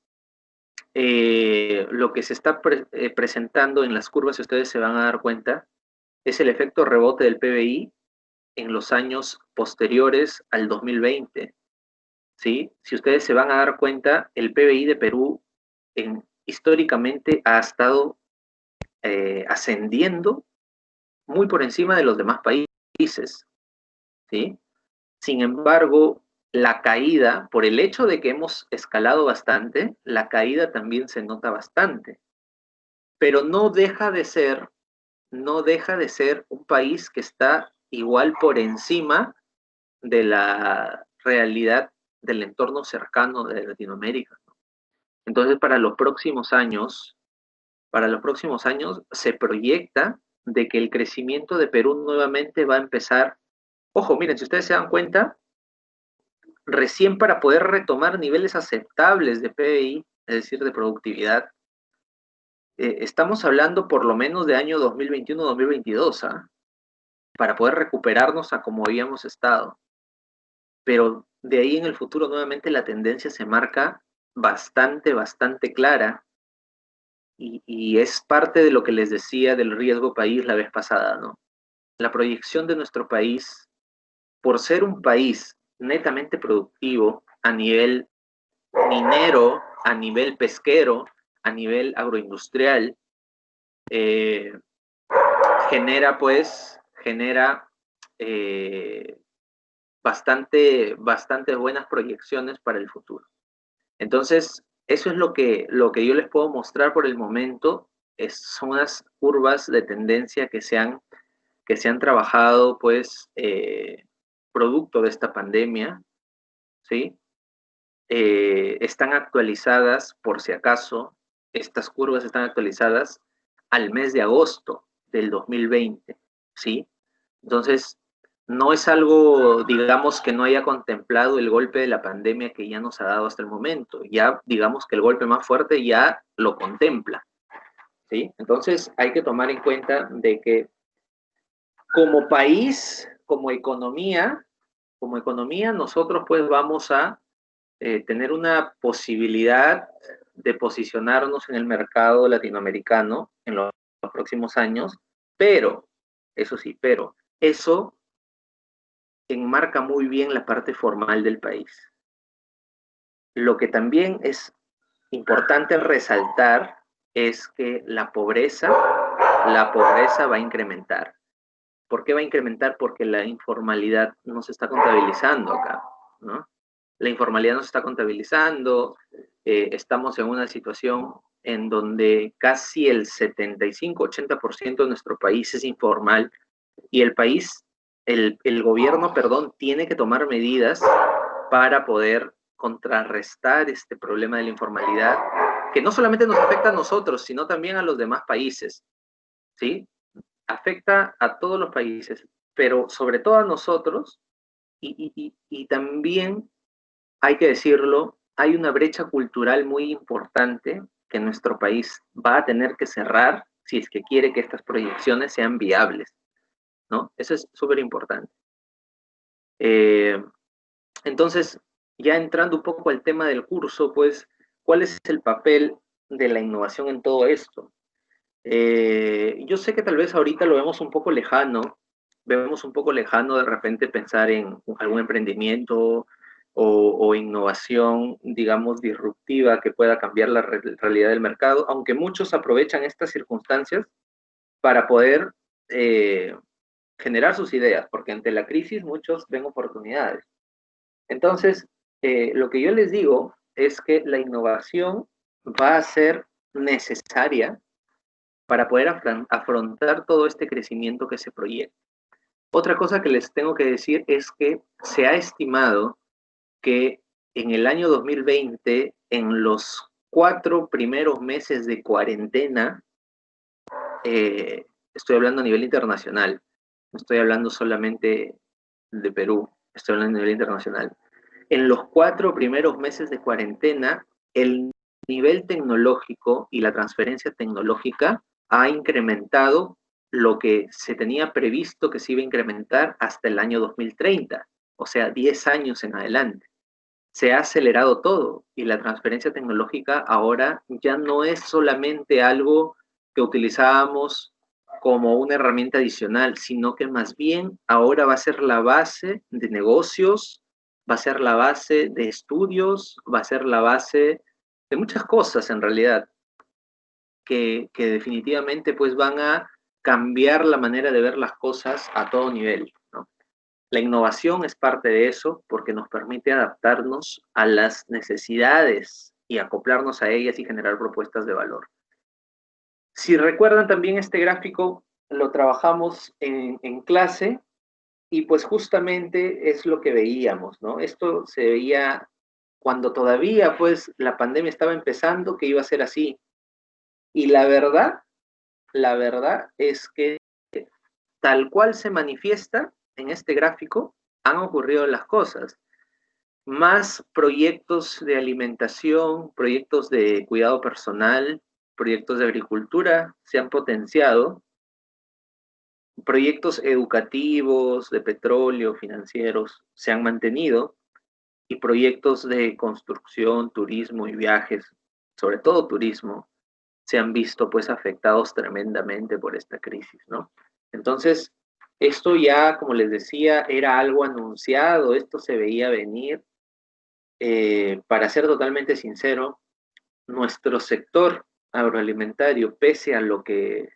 lo que se está presentando en las curvas, si ustedes se van a dar cuenta, es el efecto rebote del PBI en los años posteriores al 2020, ¿sí? Si ustedes se van a dar cuenta, el PBI de Perú históricamente ha estado ascendiendo muy por encima de los demás países, ¿sí? Sin embargo, la caída, por el hecho de que hemos escalado bastante, la caída también se nota bastante. Pero no deja de ser un país que está igual por encima de la realidad del entorno cercano de Latinoamérica. Entonces, para los próximos años se proyecta de que el crecimiento de Perú nuevamente va a empezar. Ojo, miren, si ustedes se dan cuenta, recién para poder retomar niveles aceptables de PBI, es decir, de productividad, estamos hablando por lo menos de año 2021-2022, ¿ah? Para poder recuperarnos a como habíamos estado. Pero de ahí en el futuro nuevamente la tendencia se marca bastante clara, y es parte de lo que les decía del riesgo país la vez pasada, ¿no? La proyección de nuestro país, por ser un país netamente productivo a nivel minero, a nivel pesquero, a nivel agroindustrial, genera bastante buenas proyecciones para el futuro. Entonces, eso es lo que yo les puedo mostrar por el momento. Son unas curvas de tendencia que se han trabajado, pues, producto de esta pandemia, ¿sí? Están actualizadas, por si acaso, estas curvas están actualizadas al mes de agosto del 2020, ¿sí? Entonces, no es algo, digamos, que no haya contemplado el golpe de la pandemia que ya nos ha dado hasta el momento. Ya, digamos que el golpe más fuerte ya lo contempla. ¿sí? Entonces hay que tomar en cuenta de que como país, como economía, nosotros pues vamos a tener una posibilidad de posicionarnos en el mercado latinoamericano en los próximos años, pero, eso sí, pero eso enmarca muy bien la parte formal del país. Lo que también es importante resaltar es que la pobreza va a incrementar. ¿Por qué va a incrementar? Porque la informalidad no se está contabilizando acá, ¿no? La informalidad no se está contabilizando, estamos en una situación en donde casi el 75-80% de nuestro país es informal y el gobierno, perdón, tiene que tomar medidas para poder contrarrestar este problema de la informalidad, que no solamente nos afecta a nosotros, sino también a los demás países, ¿sí? Afecta a todos los países, pero sobre todo a nosotros, y también hay que decirlo, hay una brecha cultural muy importante que nuestro país va a tener que cerrar si es que quiere que estas proyecciones sean viables, ¿no? Eso es súper importante. Entonces, ya entrando un poco al tema del curso, pues, ¿cuál es el papel de la innovación en todo esto? Yo sé que tal vez ahorita lo vemos un poco lejano de repente pensar en algún emprendimiento o innovación, digamos, disruptiva que pueda cambiar la realidad del mercado, aunque muchos aprovechan estas circunstancias para poder generar sus ideas, porque ante la crisis muchos ven oportunidades. Entonces, lo que yo les digo es que la innovación va a ser necesaria para poder afrontar todo este crecimiento que se proyecta. Otra cosa que les tengo que decir es que se ha estimado que en el año 2020, en los 4 primeros meses de cuarentena, estoy hablando a nivel internacional, no estoy hablando solamente de Perú, estoy hablando a nivel internacional. En los 4 primeros meses de cuarentena, el nivel tecnológico y la transferencia tecnológica ha incrementado lo que se tenía previsto que se iba a incrementar hasta el año 2030, o sea, 10 años en adelante. Se ha acelerado todo y la transferencia tecnológica ahora ya no es solamente algo que utilizábamos como una herramienta adicional, sino que más bien ahora va a ser la base de negocios, va a ser la base de estudios, va a ser la base de muchas cosas en realidad, que definitivamente pues van a cambiar la manera de ver las cosas a todo nivel, ¿no? La innovación es parte de eso porque nos permite adaptarnos a las necesidades y acoplarnos a ellas y generar propuestas de valor. Si recuerdan también este gráfico, lo trabajamos en clase y pues justamente es lo que veíamos, ¿no? Esto se veía cuando todavía pues la pandemia estaba empezando, que iba a ser así. Y la verdad es que tal cual se manifiesta en este gráfico, han ocurrido las cosas. Más proyectos de alimentación, proyectos de cuidado personal, proyectos de agricultura se han potenciado, proyectos educativos, de petróleo, financieros, se han mantenido, y proyectos de construcción, turismo y viajes, sobre todo turismo, se han visto pues afectados tremendamente por esta crisis, ¿no? Entonces, esto ya, como les decía, era algo anunciado, esto se veía venir. Para ser totalmente sincero, nuestro sector agroalimentario, pese a lo que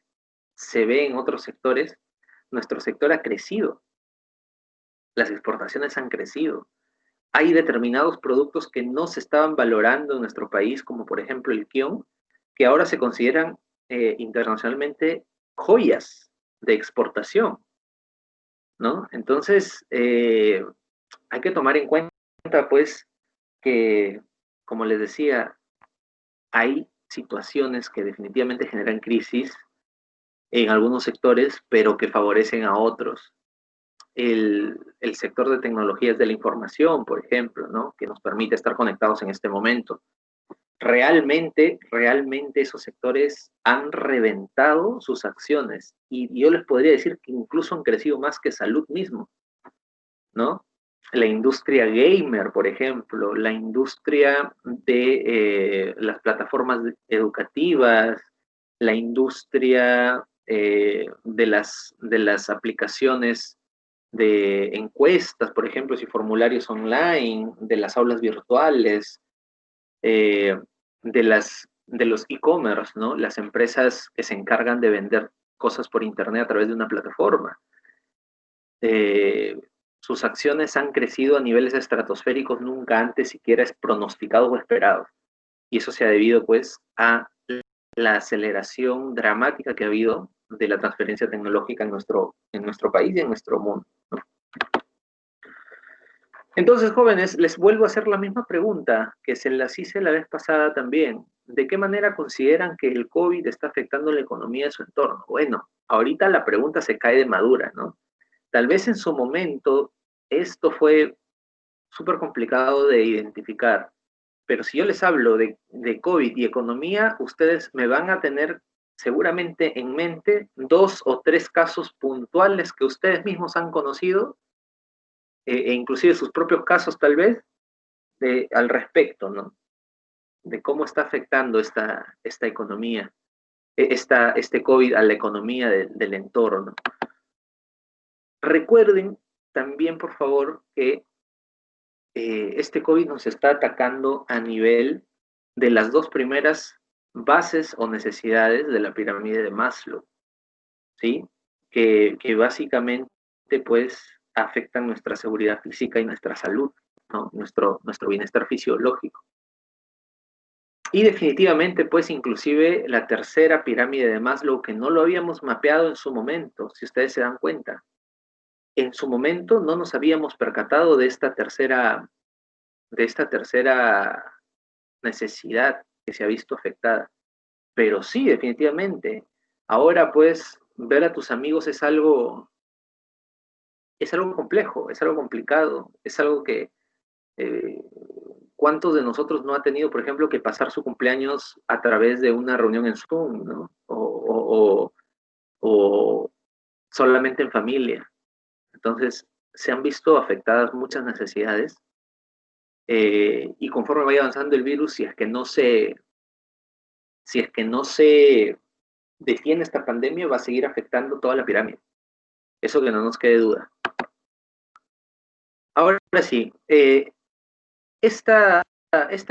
se ve en otros sectores, nuestro sector ha crecido, las exportaciones han crecido. Hay determinados productos que no se estaban valorando en nuestro país, como por ejemplo el kion, que ahora se consideran internacionalmente joyas de exportación, ¿no? Entonces, hay que tomar en cuenta, pues, que, como les decía, hay situaciones que definitivamente generan crisis en algunos sectores, pero que favorecen a otros. El sector de tecnologías de la información, por ejemplo, ¿no? Que nos permite estar conectados en este momento. realmente esos sectores han reventado sus acciones y yo les podría decir que incluso han crecido más que salud mismo, ¿no? La industria gamer, por ejemplo, la industria de las plataformas educativas, la industria de las aplicaciones de encuestas, por ejemplo, y formularios online, de las aulas virtuales, de los e-commerce, ¿no? Las empresas que se encargan de vender cosas por internet a través de una plataforma. Sus acciones han crecido a niveles estratosféricos nunca antes siquiera pronosticados o esperados. Y eso se ha debido, pues, a la aceleración dramática que ha habido de la transferencia tecnológica en nuestro país y en nuestro mundo, ¿no? Entonces, jóvenes, les vuelvo a hacer la misma pregunta que se las hice la vez pasada también. ¿De qué manera consideran que el COVID está afectando la economía de su entorno? Bueno, ahorita la pregunta se cae de madura, ¿no? Tal vez en su momento esto fue súper complicado de identificar, pero si yo les hablo de COVID y economía, ustedes me van a tener seguramente en mente 2 o 3 casos puntuales que ustedes mismos han conocido, e inclusive sus propios casos tal vez, al respecto, ¿no? De cómo está afectando esta economía, este COVID a la economía del entorno. Recuerden también, por favor, que este COVID nos está atacando a nivel de las dos primeras bases o necesidades de la pirámide de Maslow, ¿sí? Que básicamente, pues, afectan nuestra seguridad física y nuestra salud, ¿no? Nuestro bienestar fisiológico. Y definitivamente, pues, inclusive la tercera pirámide de Maslow, que no lo habíamos mapeado en su momento, si ustedes se dan cuenta. En su momento no nos habíamos percatado de esta tercera necesidad que se ha visto afectada. Pero sí, definitivamente. Ahora, pues, ver a tus amigos es algo complejo, es algo complicado, es algo que eh, ¿cuántos de nosotros no ha tenido, por ejemplo, que pasar su cumpleaños a través de una reunión en Zoom, ¿no? O solamente en familia? Entonces, se han visto afectadas muchas necesidades y conforme vaya avanzando el virus, si es que no se detiene esta pandemia, va a seguir afectando toda la pirámide. Eso que no nos quede duda. Ahora sí, esta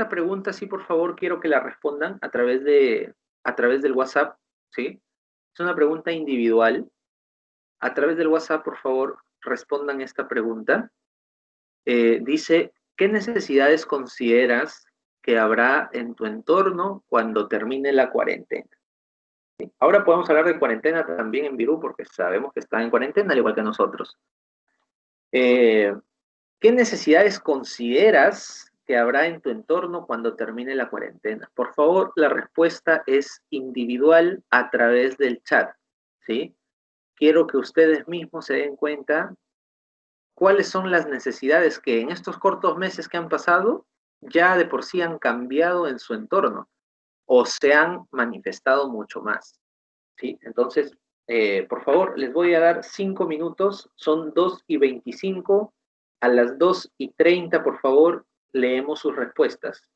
pregunta, sí, por favor, quiero que la respondan a través del WhatsApp, ¿sí? Es una pregunta individual. A través del WhatsApp, por favor, respondan esta pregunta. Dice, ¿qué necesidades consideras que habrá en tu entorno cuando termine la cuarentena? ¿Sí? Ahora podemos hablar de cuarentena también en Virú, porque sabemos que están en cuarentena, al igual que nosotros. ¿Qué necesidades consideras que habrá en tu entorno cuando termine la cuarentena? Por favor, la respuesta es individual a través del chat, ¿sí? Quiero que ustedes mismos se den cuenta cuáles son las necesidades que en estos cortos meses que han pasado ya de por sí han cambiado en su entorno o se han manifestado mucho más, ¿sí? Entonces, por favor, les voy a dar 5 minutos, son 2:25. A las 2:30, por favor, leemos sus respuestas.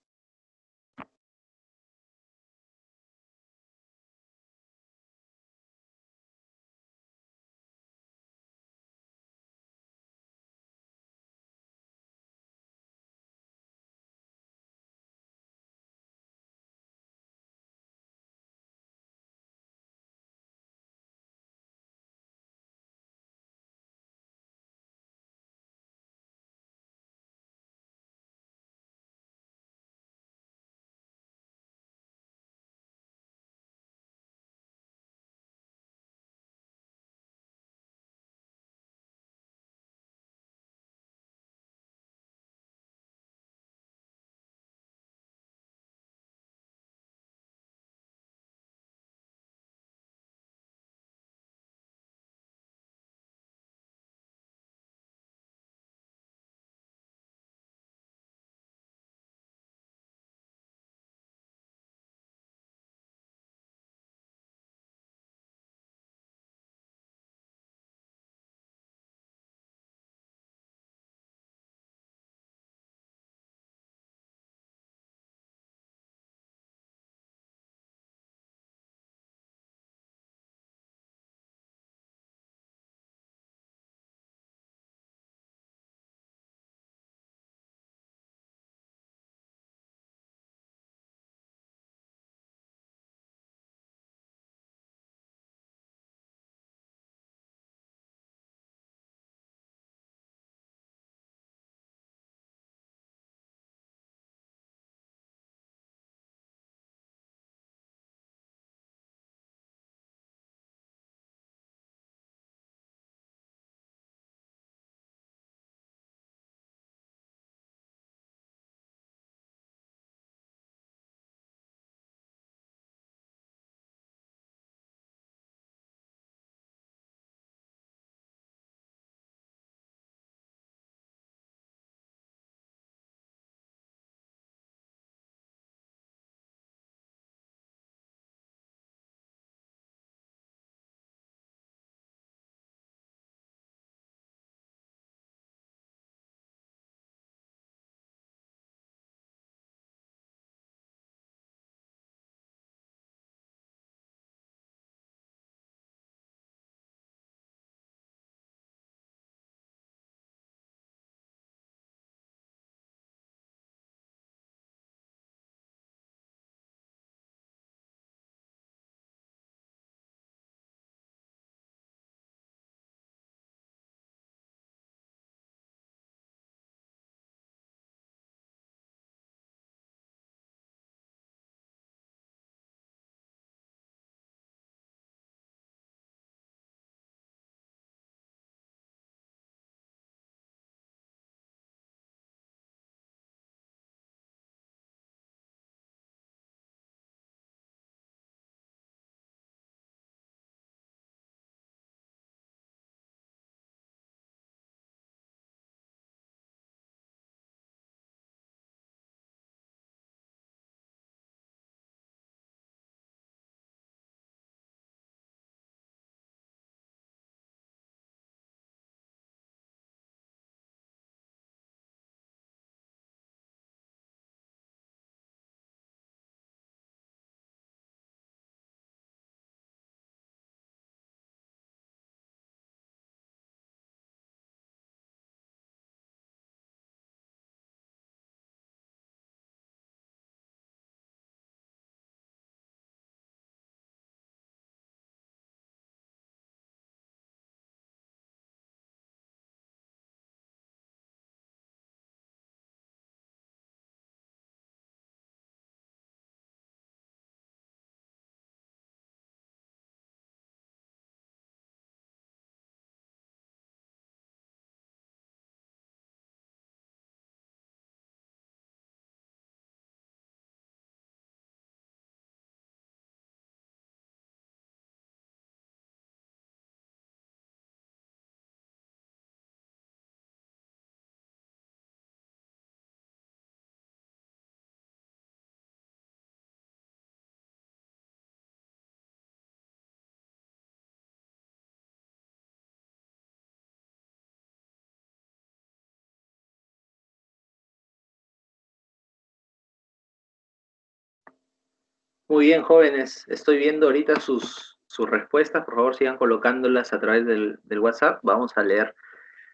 Muy bien, jóvenes. Estoy viendo ahorita sus respuestas. Por favor, sigan colocándolas a través del WhatsApp. Vamos a leer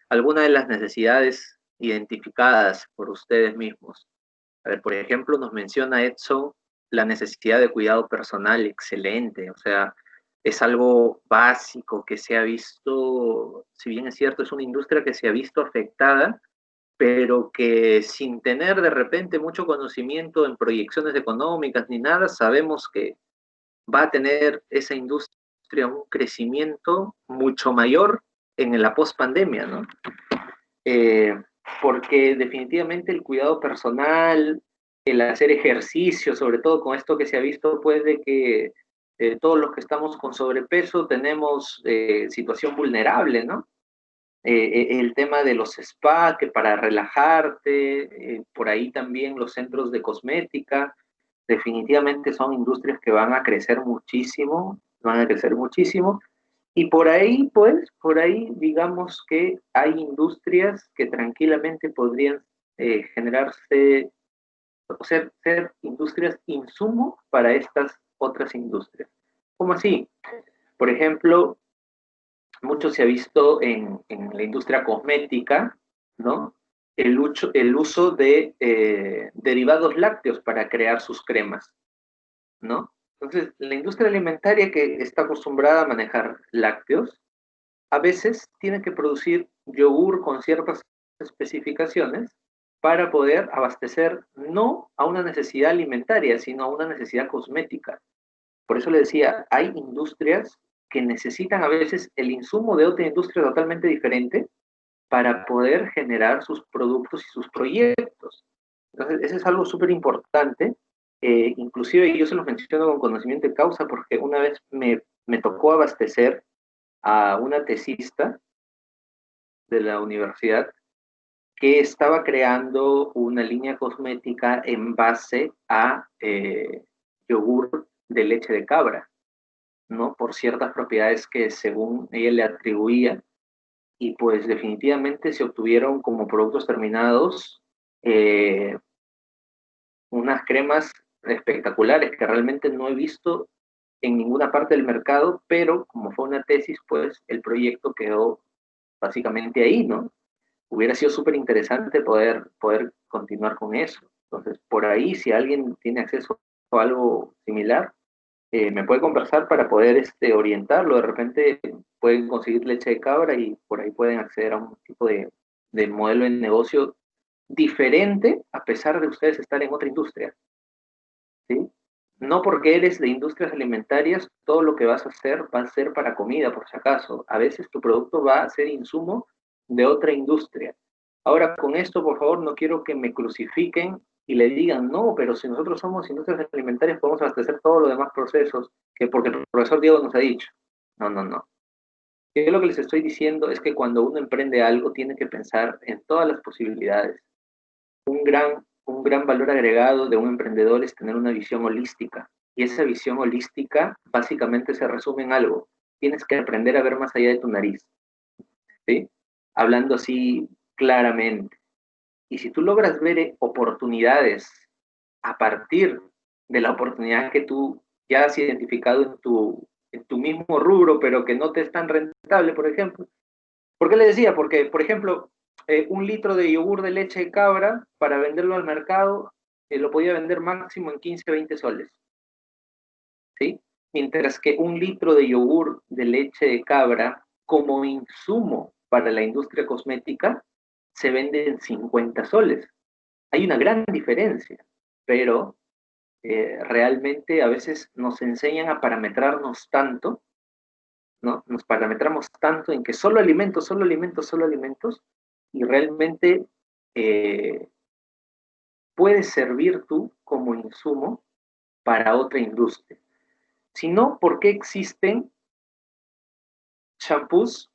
algunas de las necesidades identificadas por ustedes mismos. A ver, por ejemplo, nos menciona Edson la necesidad de cuidado personal. Excelente. O sea, es algo básico que se ha visto, si bien es cierto, es una industria que se ha visto afectada, pero que sin tener de repente mucho conocimiento en proyecciones económicas ni nada, sabemos que va a tener esa industria un crecimiento mucho mayor en la post-pandemia, ¿no? Eh, Porque definitivamente el cuidado personal, el hacer ejercicio, sobre todo con esto que se ha visto, pues de que todos los que estamos con sobrepeso tenemos situación vulnerable, ¿no? El tema de los spa, que para relajarte, por ahí también los centros de cosmética, definitivamente son industrias que van a crecer muchísimo, van a crecer muchísimo. Y por ahí, pues, por ahí digamos que hay industrias que tranquilamente podrían generarse, o ser industrias insumo para estas otras industrias. ¿Cómo así? Por ejemplo, mucho se ha visto en la industria cosmética, ¿no? El uso de derivados lácteos para crear sus cremas, ¿no? Entonces, la industria alimentaria que está acostumbrada a manejar lácteos, a veces tiene que producir yogur con ciertas especificaciones para poder abastecer no a una necesidad alimentaria, sino a una necesidad cosmética. Por eso le decía, hay industrias que necesitan a veces el insumo de otra industria totalmente diferente para poder generar sus productos y sus proyectos. Entonces, eso es algo súper importante. Inclusive yo se los menciono con conocimiento de causa porque una vez me tocó abastecer a una tesista de la universidad que estaba creando una línea cosmética en base a yogur de leche de cabra, ¿no? Por ciertas propiedades que según ella le atribuía, y pues definitivamente se obtuvieron como productos terminados eh, unas cremas espectaculares que realmente no he visto en ninguna parte del mercado, pero como fue una tesis, pues el proyecto quedó básicamente ahí, ¿no? Hubiera sido súper interesante poder continuar con eso. Entonces, por ahí, si alguien tiene acceso a algo similar, me puede conversar para poder orientarlo. De repente pueden conseguir leche de cabra y por ahí pueden acceder a un tipo de modelo de negocio diferente a pesar de ustedes estar en otra industria, ¿sí? No porque eres de industrias alimentarias, todo lo que vas a hacer va a ser para comida, por si acaso. A veces tu producto va a ser insumo de otra industria. Ahora, con esto, por favor, no quiero que me crucifiquen y le digan, no, pero si nosotros somos industrias alimentarias, podemos abastecer todos los demás procesos, que porque el profesor Diego nos ha dicho. No, no, no. Yo lo que les estoy diciendo es que cuando uno emprende algo, tiene que pensar en todas las posibilidades. Un gran valor agregado de un emprendedor es tener una visión holística. Y esa visión holística básicamente se resume en algo. Tienes que aprender a ver más allá de tu nariz, ¿sí? Hablando así claramente. Y si tú logras ver oportunidades a partir de la oportunidad que tú ya has identificado en tu mismo rubro, pero que no te es tan rentable, por ejemplo. ¿Por qué le decía? Porque, por ejemplo, un litro de yogur de leche de cabra, para venderlo al mercado, lo podía vender máximo en 15, 20 soles, ¿sí? Mientras que un litro de yogur de leche de cabra, como insumo para la industria cosmética, se vende en 50 soles. Hay una gran diferencia, pero realmente a veces nos enseñan a parametrarnos tanto, ¿no? Nos parametramos tanto en que solo alimentos, solo alimentos, solo alimentos, y realmente eh, puedes servir tú como insumo para otra industria. Si no, ¿por qué existen shampoos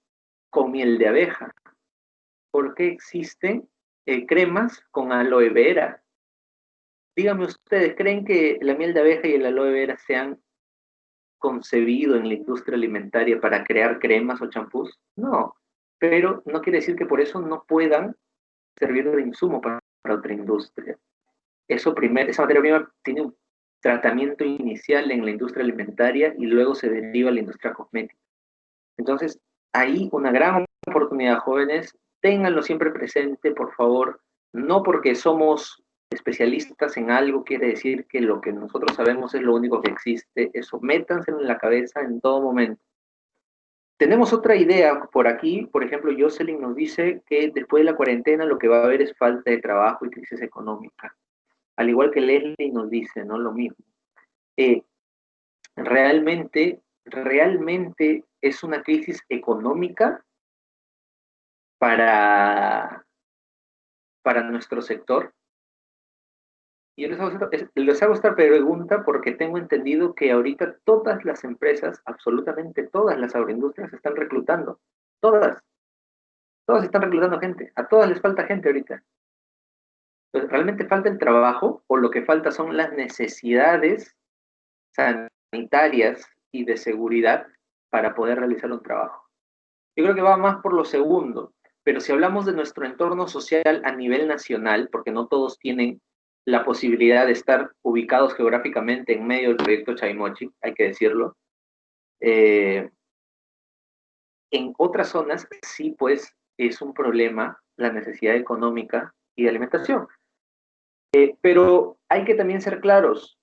con miel de abeja? ¿Por qué existen cremas con aloe vera? Díganme ustedes, ¿creen que la miel de abeja y el aloe vera se han concebido en la industria alimentaria para crear cremas o champús? No, pero no quiere decir que por eso no puedan servir de insumo para otra industria. Esa materia prima tiene tratamiento inicial en la industria alimentaria y luego se deriva a la industria cosmética. Entonces, ahí una gran oportunidad, jóvenes, ténganlo siempre presente, por favor, no porque somos especialistas en algo quiere decir que lo que nosotros sabemos es lo único que existe, eso métanse en la cabeza en todo momento. Tenemos otra idea por aquí, por ejemplo, Jocelyn nos dice que después de la cuarentena lo que va a haber es falta de trabajo y crisis económica. Al igual que Leslie nos dice, ¿no? Lo mismo. Realmente es una crisis económica para nuestro sector. Y yo les hago esta pregunta porque tengo entendido que ahorita todas las empresas, absolutamente todas las agroindustrias están reclutando. Todas están reclutando gente. A todas les falta gente ahorita. Entonces, ¿realmente falta el trabajo o lo que falta son las necesidades sanitarias y de seguridad para poder realizar un trabajo? Yo creo que va más por lo segundo, pero si hablamos de nuestro entorno social a nivel nacional, porque no todos tienen la posibilidad de estar ubicados geográficamente en medio del proyecto Chaimochi, hay que decirlo, en otras zonas sí pues es un problema la necesidad económica y de alimentación. Pero hay que también ser claros,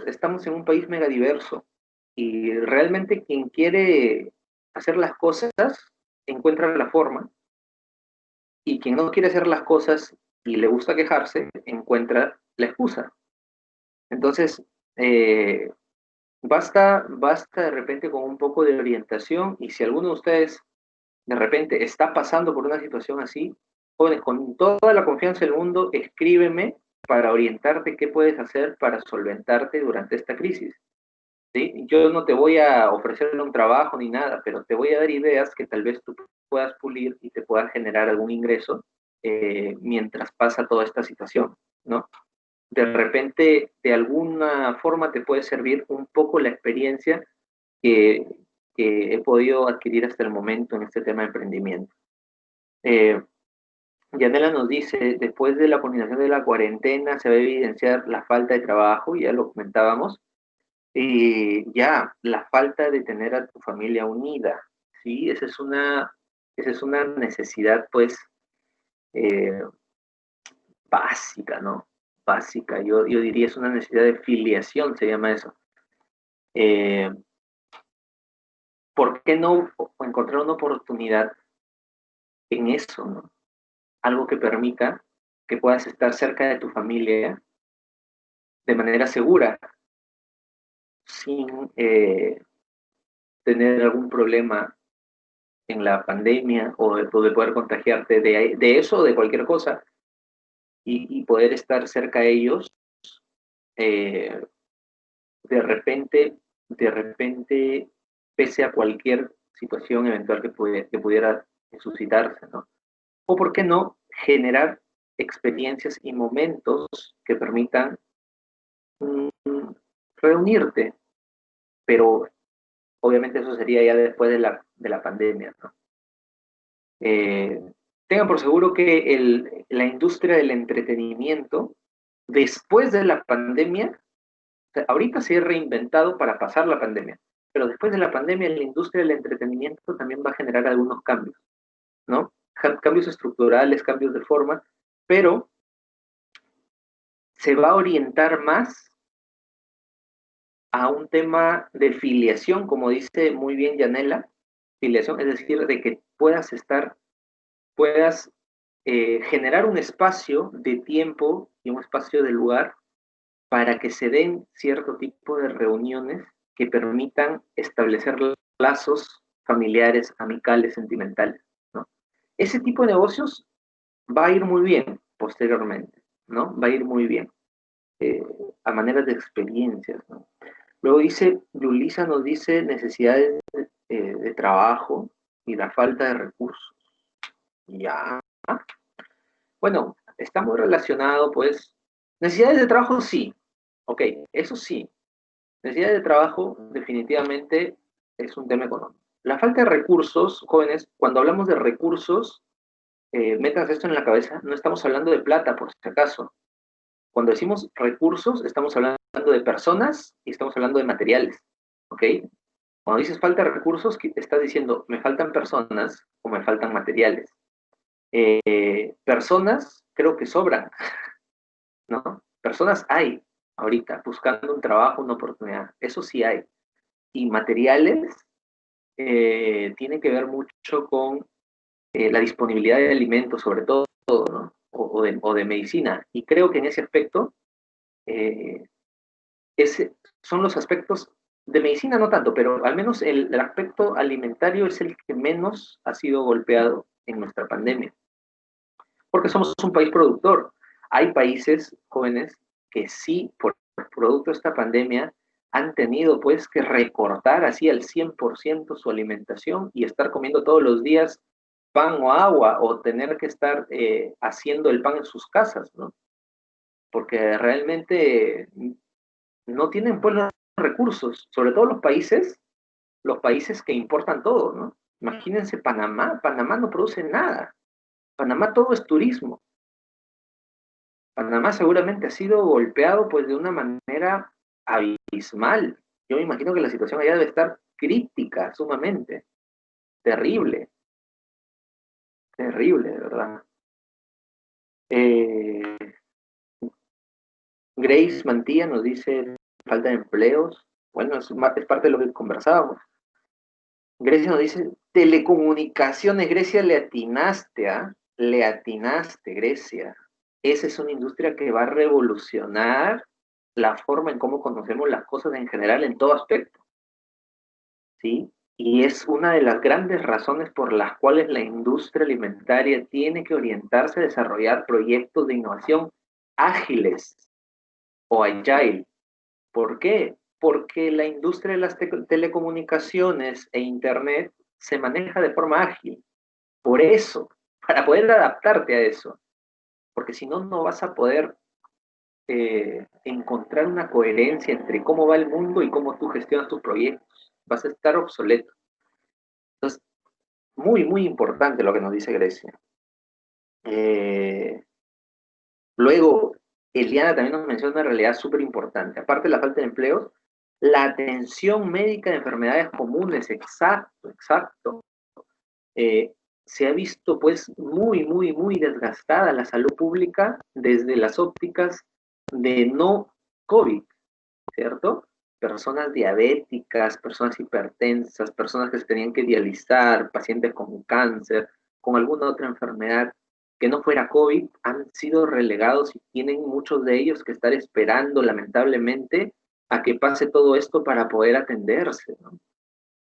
estamos en un país megadiverso y realmente quien quiere hacer las cosas encuentra la forma y quien no quiere hacer las cosas y le gusta quejarse encuentra la excusa. Entonces, basta de repente con un poco de orientación y si alguno de ustedes de repente está pasando por una situación así, jóvenes, con toda la confianza del mundo, escríbeme para orientarte qué puedes hacer para solventarte durante esta crisis. ¿Sí? Yo no te voy a ofrecer un trabajo ni nada, pero te voy a dar ideas que tal vez tú puedas pulir y te puedan generar algún ingreso mientras pasa toda esta situación, ¿no? De repente, de alguna forma te puede servir un poco la experiencia que he podido adquirir hasta el momento en este tema de emprendimiento. Yanela nos dice, después de la culminación de la cuarentena se va a evidenciar la falta de trabajo, ya lo comentábamos, y ya, la falta de tener a tu familia unida, ¿sí? Esa es una necesidad, pues, básica, ¿no? Básica, yo diría es una necesidad de filiación, se llama eso. ¿Por qué no encontrar una oportunidad en eso, ¿no? Algo que permita que puedas estar cerca de tu familia de manera segura, sin tener algún problema en la pandemia o de poder contagiarte de eso o de cualquier cosa y poder estar cerca de ellos eh, de repente, pese a cualquier situación eventual que pudiera suscitarse, ¿no? O, ¿por qué no, generar experiencias y momentos que permitan reunirte? Pero obviamente eso sería ya después de la pandemia, ¿no? Tengan por seguro que la industria del entretenimiento, después de la pandemia, o sea, ahorita se ha reinventado para pasar la pandemia, pero después de la pandemia la industria del entretenimiento también va a generar algunos cambios, ¿no? Cambios estructurales, cambios de forma, pero se va a orientar más a un tema de filiación, como dice muy bien Yanela, filiación, es decir, de que puedas generar un espacio de tiempo y un espacio de lugar para que se den cierto tipo de reuniones que permitan establecer lazos familiares, amicales, sentimentales, ¿no? Ese tipo de negocios va a ir muy bien posteriormente, ¿no? Va a ir muy bien, a manera de experiencias, ¿no? Luego dice, Yulisa nos dice necesidades de trabajo y la falta de recursos. Ya. Bueno, está muy relacionado, pues. Necesidades de trabajo, sí. Ok, eso sí. Necesidades de trabajo, definitivamente, es un tema económico. La falta de recursos, jóvenes, cuando hablamos de recursos, métanse esto en la cabeza, no estamos hablando de plata, por si acaso. Cuando decimos recursos, estamos hablando hablando de personas y estamos hablando de materiales, ¿ok? Cuando dices falta de recursos, estás diciendo, me faltan personas o me faltan materiales. Personas creo que sobran, ¿no? Personas hay ahorita buscando un trabajo, una oportunidad, eso sí hay. Y materiales tiene que ver mucho con la disponibilidad de alimentos, sobre todo, ¿no? O de medicina. Y creo que en ese aspecto, eh, son los aspectos de medicina, no tanto, pero al menos el aspecto alimentario es el que menos ha sido golpeado en nuestra pandemia. Porque somos un país productor. Hay países jóvenes que sí, por producto de esta pandemia, han tenido pues que recortar así al 100% su alimentación y estar comiendo todos los días pan o agua o tener que estar haciendo el pan en sus casas, ¿no? Porque realmente no tienen pues los recursos, sobre todo los países que importan todo, ¿no? Imagínense Panamá no produce nada, Panamá todo es turismo. Panamá seguramente ha sido golpeado pues de una manera abismal. Yo me imagino que la situación allá debe estar crítica, sumamente. Terrible, terrible, de verdad. Eh, Grace Mantilla nos dice falta de empleos. Bueno, es parte de lo que conversábamos. Grecia nos dice telecomunicaciones. Grecia, le atinaste, ¿ah? Le atinaste, Grecia. Esa es una industria que va a revolucionar la forma en cómo conocemos las cosas en general en todo aspecto, ¿sí? Y es una de las grandes razones por las cuales la industria alimentaria tiene que orientarse a desarrollar proyectos de innovación ágiles o agile. ¿Por qué? Porque la industria de las telecomunicaciones e Internet se maneja de forma ágil. Por eso, para poder adaptarte a eso, porque si no, no vas a poder encontrar una coherencia entre cómo va el mundo y cómo tú gestionas tus proyectos. Vas a estar obsoleto. Entonces, muy, muy importante lo que nos dice Grecia. Luego, Eliana también nos menciona una realidad súper importante. Aparte de la falta de empleos, la atención médica de enfermedades comunes, exacto, exacto. Se ha visto pues muy, muy, muy desgastada la salud pública desde las ópticas de no COVID, ¿cierto? Personas diabéticas, personas hipertensas, personas que se tenían que dializar, pacientes con cáncer, con alguna otra enfermedad que no fuera COVID, han sido relegados y tienen muchos de ellos que estar esperando lamentablemente a que pase todo esto para poder atenderse, ¿no?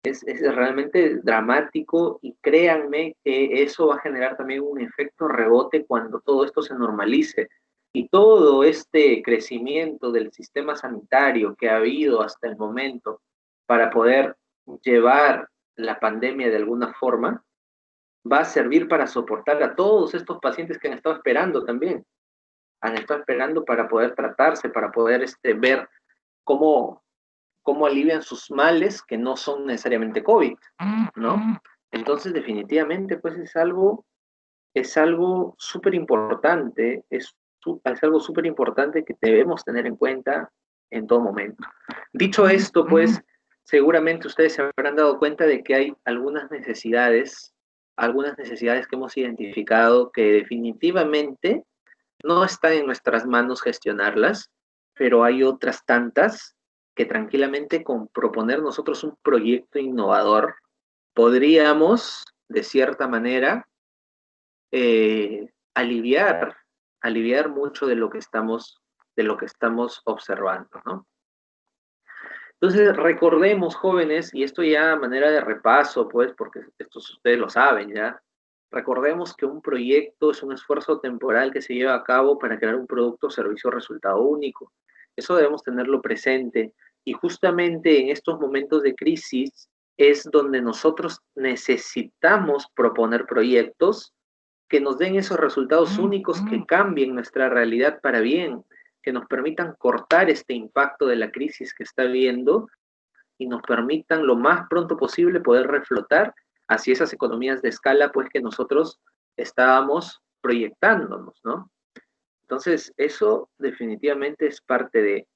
Es realmente dramático y créanme que eso va a generar también un efecto rebote cuando todo esto se normalice. Y todo este crecimiento del sistema sanitario que ha habido hasta el momento para poder llevar la pandemia de alguna forma, va a servir para soportar a todos estos pacientes que han estado esperando también. Han estado esperando para poder tratarse, para poder ver cómo alivian sus males que no son necesariamente COVID, ¿no? Entonces, definitivamente, pues es algo súper importante, es algo súper importante que debemos tener en cuenta en todo momento. Dicho esto, pues, seguramente ustedes se habrán dado cuenta de que hay algunas necesidades que hemos identificado que definitivamente no está en nuestras manos gestionarlas, pero hay otras tantas que tranquilamente con proponer nosotros un proyecto innovador podríamos, de cierta manera, aliviar mucho de lo que estamos observando, ¿no? Entonces, recordemos, jóvenes, y esto ya a manera de repaso, pues, porque esto ustedes lo saben ya, recordemos que un proyecto es un esfuerzo temporal que se lleva a cabo para crear un producto, servicio o resultado único. Eso debemos tenerlo presente. Y justamente en estos momentos de crisis es donde nosotros necesitamos proponer proyectos que nos den esos resultados únicos que cambien nuestra realidad para bien, que nos permitan cortar este impacto de la crisis que está viviendo y nos permitan lo más pronto posible poder reflotar hacia esas economías de escala pues que nosotros estábamos proyectándonos, ¿no? Entonces, eso definitivamente es parte de...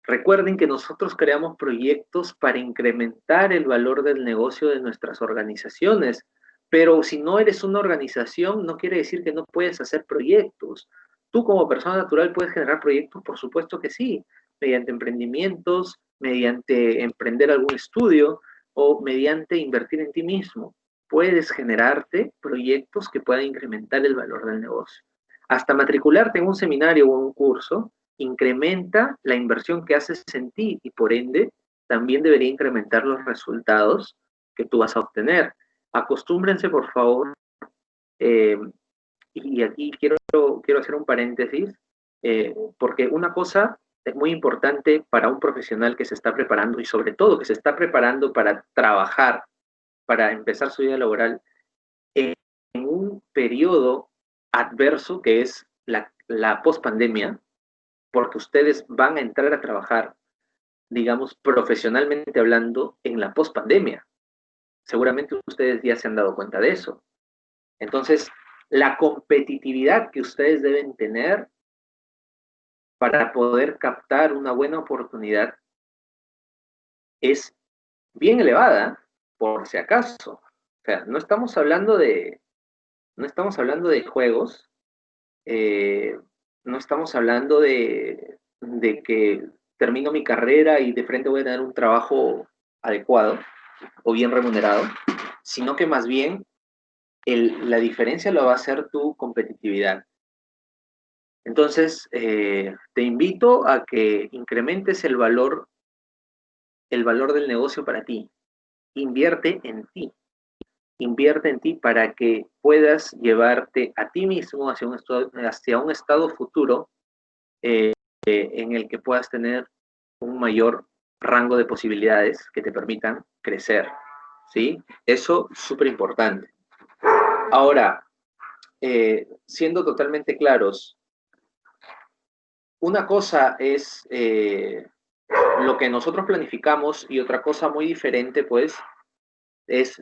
Recuerden que nosotros creamos proyectos para incrementar el valor del negocio de nuestras organizaciones, pero si no eres una organización, no quiere decir que no puedes hacer proyectos. Tú como persona natural puedes generar proyectos, por supuesto que sí, mediante emprendimientos, mediante emprender algún estudio o mediante invertir en ti mismo. Puedes generarte proyectos que puedan incrementar el valor del negocio. Hasta matricularte en un seminario o un curso incrementa la inversión que haces en ti y por ende también debería incrementar los resultados que tú vas a obtener. Acostúmbrense, por favor, y aquí quiero hacer un paréntesis, porque una cosa es muy importante para un profesional que se está preparando y sobre todo que se está preparando para trabajar, para empezar su vida laboral en un periodo adverso que es la pospandemia, porque ustedes van a entrar a trabajar, digamos, profesionalmente hablando, en la pospandemia. Seguramente ustedes ya se han dado cuenta de eso. Entonces, la competitividad que ustedes deben tener para poder captar una buena oportunidad es bien elevada, por si acaso. O sea, no estamos hablando de juegos, no estamos hablando de que termino mi carrera y de frente voy a tener un trabajo adecuado o bien remunerado, sino que más bien la diferencia lo va a ser tu competitividad. Entonces, te invito a que incrementes el valor del negocio para ti. Invierte en ti. Invierte en ti para que puedas llevarte a ti mismo hacia un estado futuro en el que puedas tener un mayor rango de posibilidades que te permitan crecer, ¿sí? Eso es súper importante. Ahora, siendo totalmente claros, una cosa es lo que nosotros planificamos y otra cosa muy diferente, pues, es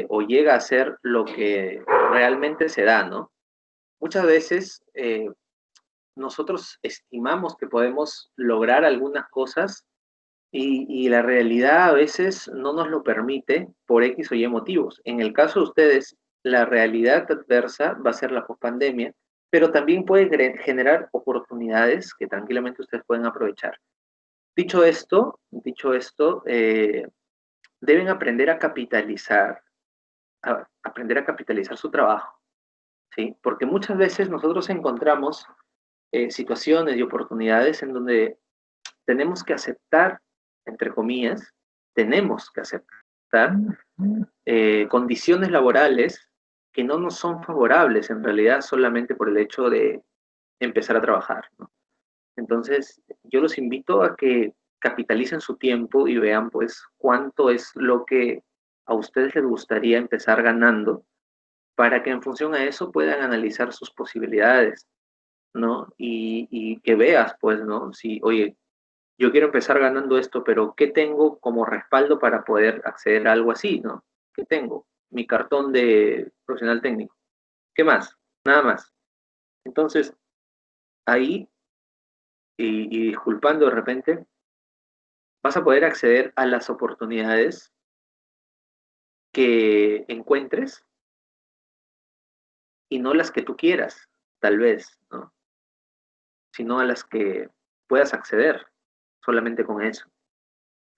o llega a ser lo que realmente se da, ¿no? Muchas veces nosotros estimamos que podemos lograr algunas cosas y la realidad a veces no nos lo permite por X o Y motivos. En el caso de ustedes, la realidad adversa va a ser la pospandemia, pero también puede generar oportunidades que tranquilamente ustedes pueden aprovechar. Dicho esto, deben aprender a aprender a capitalizar su trabajo, ¿sí? Porque muchas veces nosotros encontramos situaciones y oportunidades en donde tenemos que aceptar, entre comillas, tenemos que aceptar condiciones laborales que no nos son favorables en realidad solamente por el hecho de empezar a trabajar, ¿no? Entonces, yo los invito a que capitalicen su tiempo y vean pues cuánto es lo que a ustedes les gustaría empezar ganando para que en función a eso puedan analizar sus posibilidades, ¿no? Y que veas pues, ¿no? Si, oye, yo quiero empezar ganando esto, pero ¿qué tengo como respaldo para poder acceder a algo así, ¿no? ¿Qué tengo? Mi cartón de profesional técnico. ¿Qué más? Nada más. Entonces, ahí, y disculpando de repente, vas a poder acceder a las oportunidades que encuentres y no las que tú quieras, tal vez, ¿no? Sino a las que puedas acceder solamente con eso.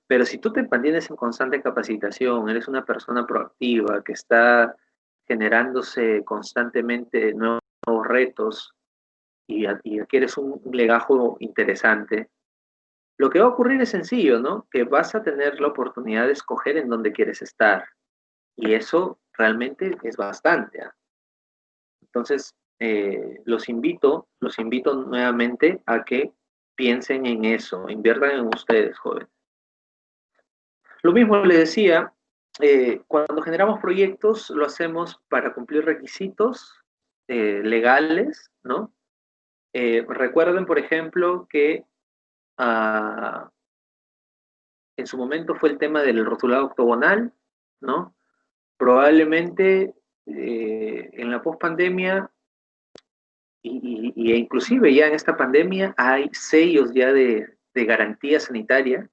Pero si tú te mantienes en constante capacitación, eres una persona proactiva que está generándose constantemente nuevos retos y adquieres un legajo interesante, lo que va a ocurrir es sencillo, ¿no? Que vas a tener la oportunidad de escoger en dónde quieres estar. Y eso realmente es bastante, ¿eh? Entonces, los invito nuevamente a que piensen en eso, inviertan en ustedes, jóvenes. Lo mismo les decía, cuando generamos proyectos lo hacemos para cumplir requisitos legales, ¿no? Recuerden, por ejemplo, que en su momento fue el tema del rotulado octogonal, ¿no? Probablemente en la pospandemia e inclusive ya en esta pandemia hay sellos ya de de garantía sanitaria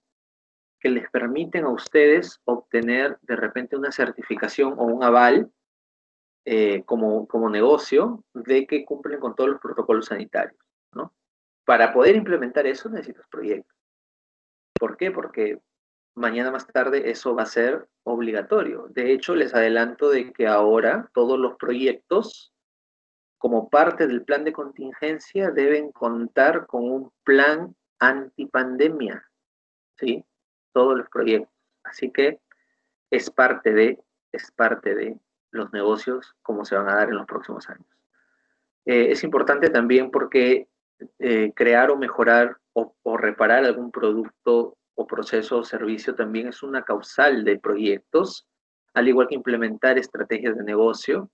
que les permiten a ustedes obtener de repente una certificación o un aval como negocio de que cumplen con todos los protocolos sanitarios, ¿no? Para poder implementar eso necesitas proyectos. ¿Por qué? Porque mañana más tarde eso va a ser obligatorio. De hecho, les adelanto de que ahora todos los proyectos, como parte del plan de contingencia, deben contar con un plan antipandemia, ¿sí? Todos los proyectos. Así que es parte de los negocios como se van a dar en los próximos años. Es importante también porque crear o mejorar o reparar algún producto o proceso o servicio también es una causal de proyectos, al igual que implementar estrategias de negocio,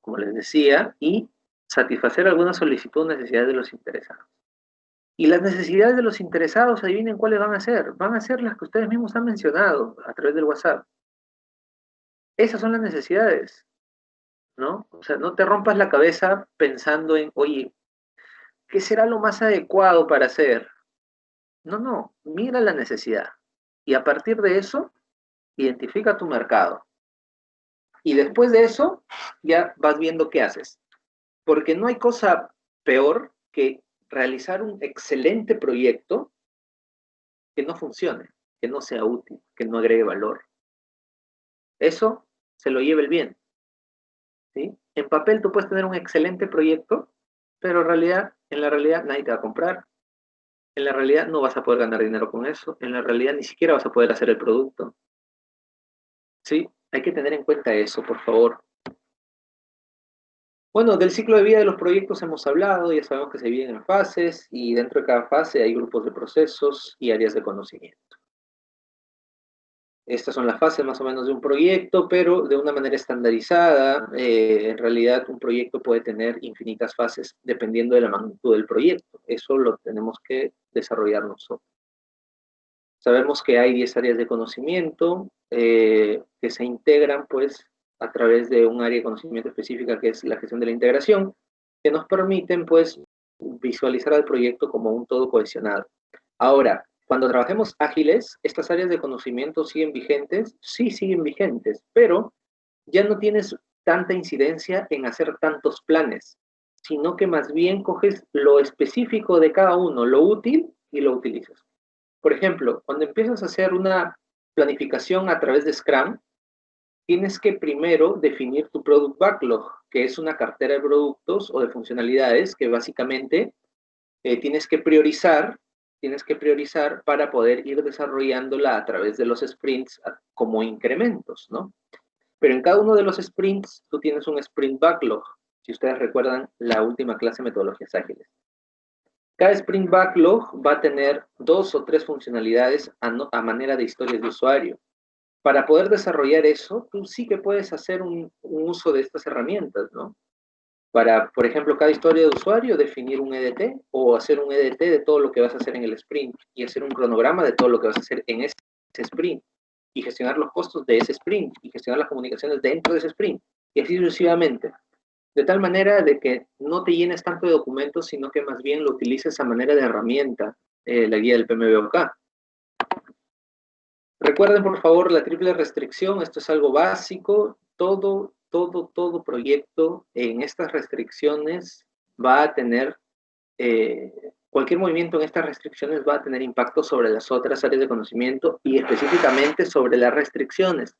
como les decía, y satisfacer alguna solicitud o necesidad de los interesados. Y las necesidades de los interesados, adivinen cuáles van a ser. Van a ser las que ustedes mismos han mencionado a través del WhatsApp. Esas son las necesidades, ¿no? O sea, no te rompas la cabeza pensando en, oye, ¿qué será lo más adecuado para hacer? No, mira la necesidad. Y a partir de eso, identifica tu mercado. Y después de eso, ya vas viendo qué haces. Porque no hay cosa peor que realizar un excelente proyecto que no funcione, que no sea útil, que no agregue valor. Eso se lo lleva el bien, ¿sí? En papel tú puedes tener un excelente proyecto, pero en la realidad nadie te va a comprar. En la realidad no vas a poder ganar dinero con eso. En la realidad ni siquiera vas a poder hacer el producto. ¿Sí? Hay que tener en cuenta eso, por favor. Bueno, del ciclo de vida de los proyectos hemos hablado, ya sabemos que se dividen en fases y dentro de cada fase hay grupos de procesos y áreas de conocimiento. Estas son las fases más o menos de un proyecto, pero de una manera estandarizada. En realidad un proyecto puede tener infinitas fases dependiendo de la magnitud del proyecto. Eso lo tenemos que desarrollar nosotros. Sabemos que hay 10 áreas de conocimiento que se integran pues a través de un área de conocimiento específica que es la gestión de la integración, que nos permiten pues visualizar al proyecto como un todo cohesionado. Ahora, cuando trabajemos ágiles, ¿estas áreas de conocimiento siguen vigentes? Sí, siguen vigentes, pero ya no tienes tanta incidencia en hacer tantos planes, sino que más bien coges lo específico de cada uno, lo útil, y lo utilizas. Por ejemplo, cuando empiezas a hacer una planificación a través de Scrum, tienes que primero definir tu Product Backlog, que es una cartera de productos o de funcionalidades que básicamente tienes que priorizar para poder ir desarrollándola a través de los sprints como incrementos, ¿no? Pero en cada uno de los sprints tú tienes un sprint backlog, si ustedes recuerdan la última clase de metodologías ágiles. Cada sprint backlog va a tener 2 o 3 funcionalidades a manera de historias de usuario. Para poder desarrollar eso, tú sí que puedes hacer un uso de estas herramientas, ¿no? Para, por ejemplo, cada historia de usuario, definir un EDT o hacer un EDT de todo lo que vas a hacer en el sprint y hacer un cronograma de todo lo que vas a hacer en ese sprint y gestionar los costos de ese sprint y gestionar las comunicaciones dentro de ese sprint y así sucesivamente. De tal manera de que no te llenes tanto de documentos, sino que más bien lo utilices a manera de herramienta, la guía del PMBOK. Recuerden, por favor, la triple restricción. Esto es algo básico. Todo proyecto en estas restricciones va a tener, cualquier movimiento en estas restricciones va a tener impacto sobre las otras áreas de conocimiento y específicamente sobre las restricciones.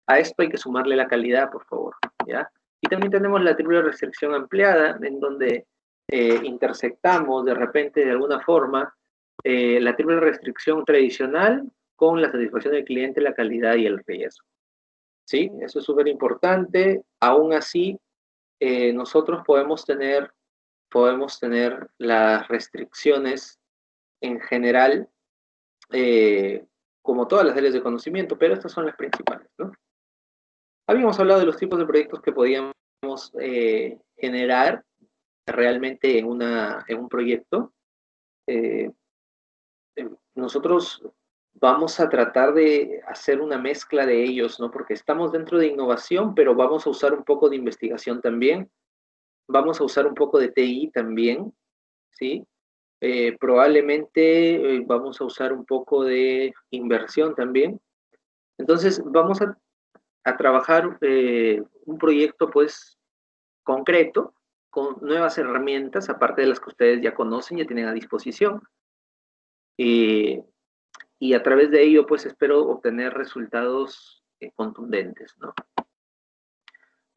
A esto hay que sumarle la calidad, por favor, ¿ya? Y también tenemos la triple restricción ampliada, en donde intersectamos de repente, de alguna forma, la triple restricción tradicional con la satisfacción del cliente, la calidad y el riesgo. ¿Sí? Eso es súper importante. Aún así, nosotros podemos tener las restricciones en general, como todas las áreas de conocimiento, pero estas son las principales, ¿no? Habíamos hablado de los tipos de proyectos que podíamos generar realmente en un proyecto. Nosotros vamos a tratar de hacer una mezcla de ellos, ¿no? Porque estamos dentro de innovación, pero vamos a usar un poco de investigación también. Vamos a usar un poco de TI también, ¿sí? Probablemente vamos a usar un poco de inversión también. Entonces, vamos a trabajar un proyecto, pues, concreto, con nuevas herramientas, aparte de las que ustedes ya conocen, ya tienen a disposición. Y a través de ello, pues, espero obtener resultados contundentes, ¿no?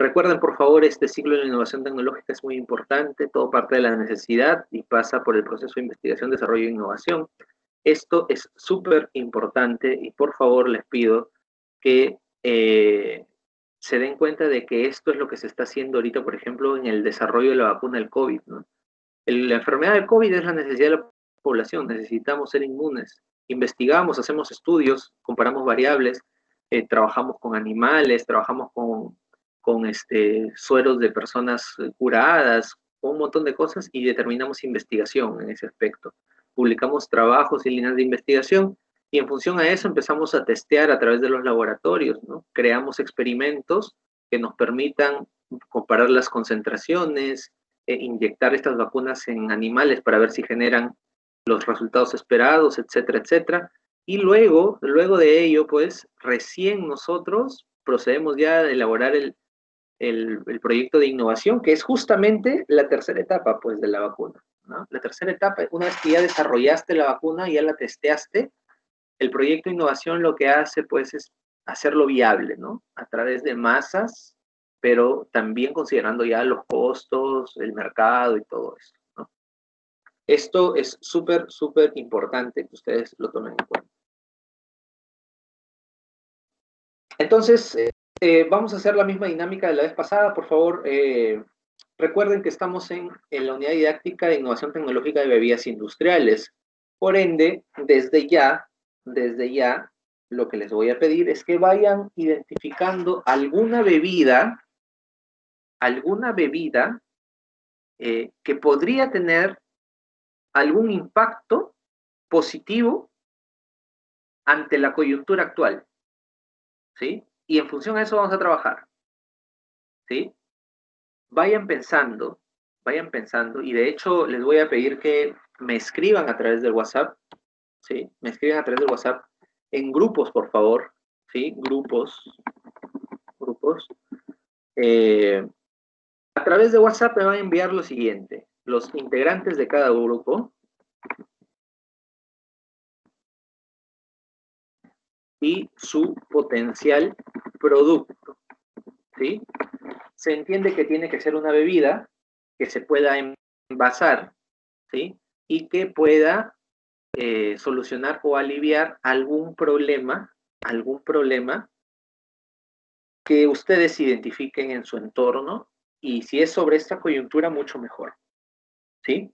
Recuerden, por favor, este ciclo de la innovación tecnológica es muy importante, todo parte de la necesidad y pasa por el proceso de investigación, desarrollo e innovación. Esto es súper importante y por favor les pido que se den cuenta de que esto es lo que se está haciendo ahorita, por ejemplo, en el desarrollo de la vacuna del COVID, ¿no? La enfermedad del COVID es la necesidad de la población, necesitamos ser inmunes. Investigamos, hacemos estudios, comparamos variables, trabajamos con animales, trabajamos con sueros de personas curadas, un montón de cosas y determinamos investigación en ese aspecto. Publicamos trabajos y líneas de investigación y en función a eso empezamos a testear a través de los laboratorios, ¿no? Creamos experimentos que nos permitan comparar las concentraciones, inyectar estas vacunas en animales para ver si generan los resultados esperados, etcétera, etcétera. Y luego de ello, pues, recién nosotros procedemos ya a elaborar el proyecto de innovación, que es justamente la tercera etapa, pues, de la vacuna, ¿no? La tercera etapa, una vez que ya desarrollaste la vacuna, ya la testeaste, el proyecto de innovación lo que hace, pues, es hacerlo viable, ¿no? A través de masas, pero también considerando ya los costos, el mercado y todo eso, ¿no? Esto es súper, súper importante que ustedes lo tomen en cuenta. Entonces, vamos a hacer la misma dinámica de la vez pasada. Por favor, recuerden que estamos en la unidad didáctica de innovación tecnológica de bebidas industriales. Por ende, desde ya, lo que les voy a pedir es que vayan identificando alguna bebida que podría tener algún impacto positivo ante la coyuntura actual, ¿sí? Y en función a eso vamos a trabajar, ¿sí? Vayan pensando, y de hecho les voy a pedir que me escriban a través del WhatsApp, ¿sí? Me escriban a través del WhatsApp en grupos, por favor, ¿sí? Grupos. A través de WhatsApp me van a enviar lo siguiente: los integrantes de cada grupo y su potencial producto, ¿sí? Se entiende que tiene que ser una bebida que se pueda envasar, ¿sí? Y que pueda solucionar o aliviar algún problema que ustedes identifiquen en su entorno, y si es sobre esta coyuntura, mucho mejor, ¿sí?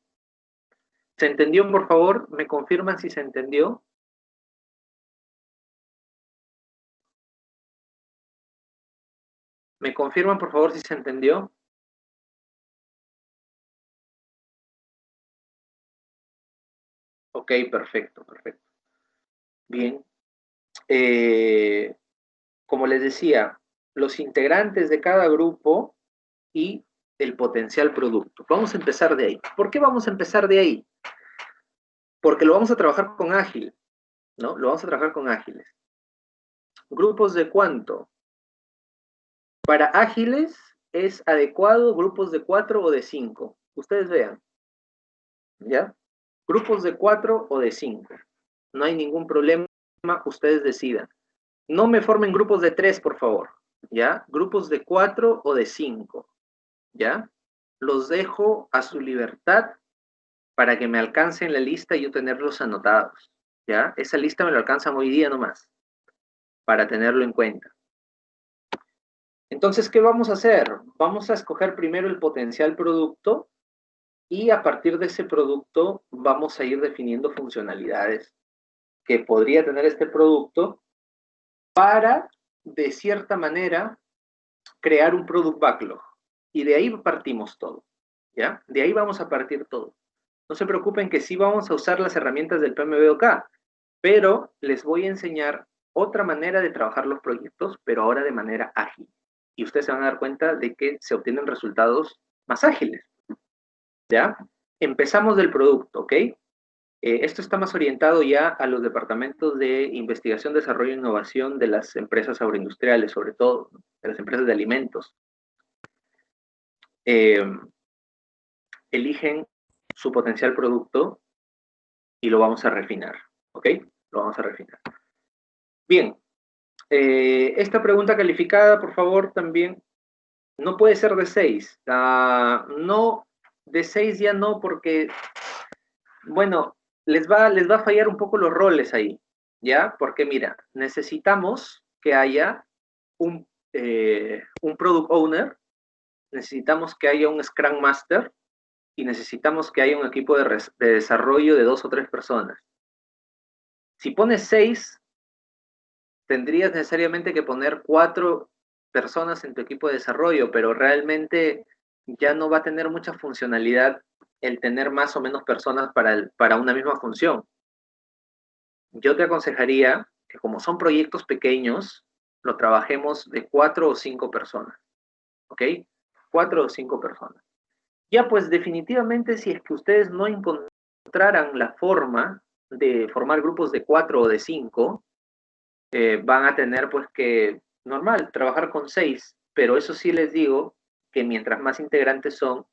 ¿Se entendió, por favor? ¿Me confirman si se entendió? ¿Me confirman, por favor, si se entendió? Ok, perfecto, perfecto. Bien. Como les decía, los integrantes de cada grupo y el potencial producto. Vamos a empezar de ahí. ¿Por qué vamos a empezar de ahí? Porque lo vamos a trabajar con ágil, ¿no? Lo vamos a trabajar con ágiles. ¿Grupos de cuánto? Para ágiles es adecuado grupos de 4 o de 5. Ustedes vean, ¿ya? Grupos de 4 o de 5. No hay ningún problema, ustedes decidan. No me formen grupos de 3, por favor, ¿ya? Grupos de 4 o de 5, ¿ya? Los dejo a su libertad para que me alcancen la lista y yo tenerlos anotados, ¿ya? Esa lista me la alcanzan hoy día nomás, para tenerlo en cuenta. Entonces, ¿qué vamos a hacer? Vamos a escoger primero el potencial producto y a partir de ese producto vamos a ir definiendo funcionalidades que podría tener este producto para, de cierta manera, crear un product backlog. Y de ahí partimos todo, ¿ya? De ahí vamos a partir todo. No se preocupen que sí vamos a usar las herramientas del PMBOK, pero les voy a enseñar otra manera de trabajar los proyectos, pero ahora de manera ágil. Y ustedes se van a dar cuenta de que se obtienen resultados más ágiles, ¿ya? Empezamos del producto, ¿ok? Esto está más orientado ya a los departamentos de investigación, desarrollo e innovación de las empresas agroindustriales, sobre todo, de las empresas de alimentos. Eligen su potencial producto y lo vamos a refinar, ¿ok? Lo vamos a refinar. Bien, esta pregunta calificada, por favor, también no puede ser de 6. No, de 6 ya no, porque, bueno, les va a fallar un poco los roles ahí, ¿ya? Porque mira, necesitamos que haya un Product Owner, necesitamos que haya un Scrum Master y necesitamos que haya un equipo de desarrollo de 2 o 3 personas. Si pones 6, tendrías necesariamente que poner 4 personas en tu equipo de desarrollo, pero realmente ya no va a tener mucha funcionalidad el tener más o menos personas para una misma función. Yo te aconsejaría que, como son proyectos pequeños, lo trabajemos de 4 o 5 personas, ¿ok? 4 o 5 personas. Ya, pues definitivamente, si es que ustedes no encontraran la forma de formar grupos de 4 o de 5, van a tener pues que, normal, trabajar con 6, pero eso sí les digo que mientras más integrantes son,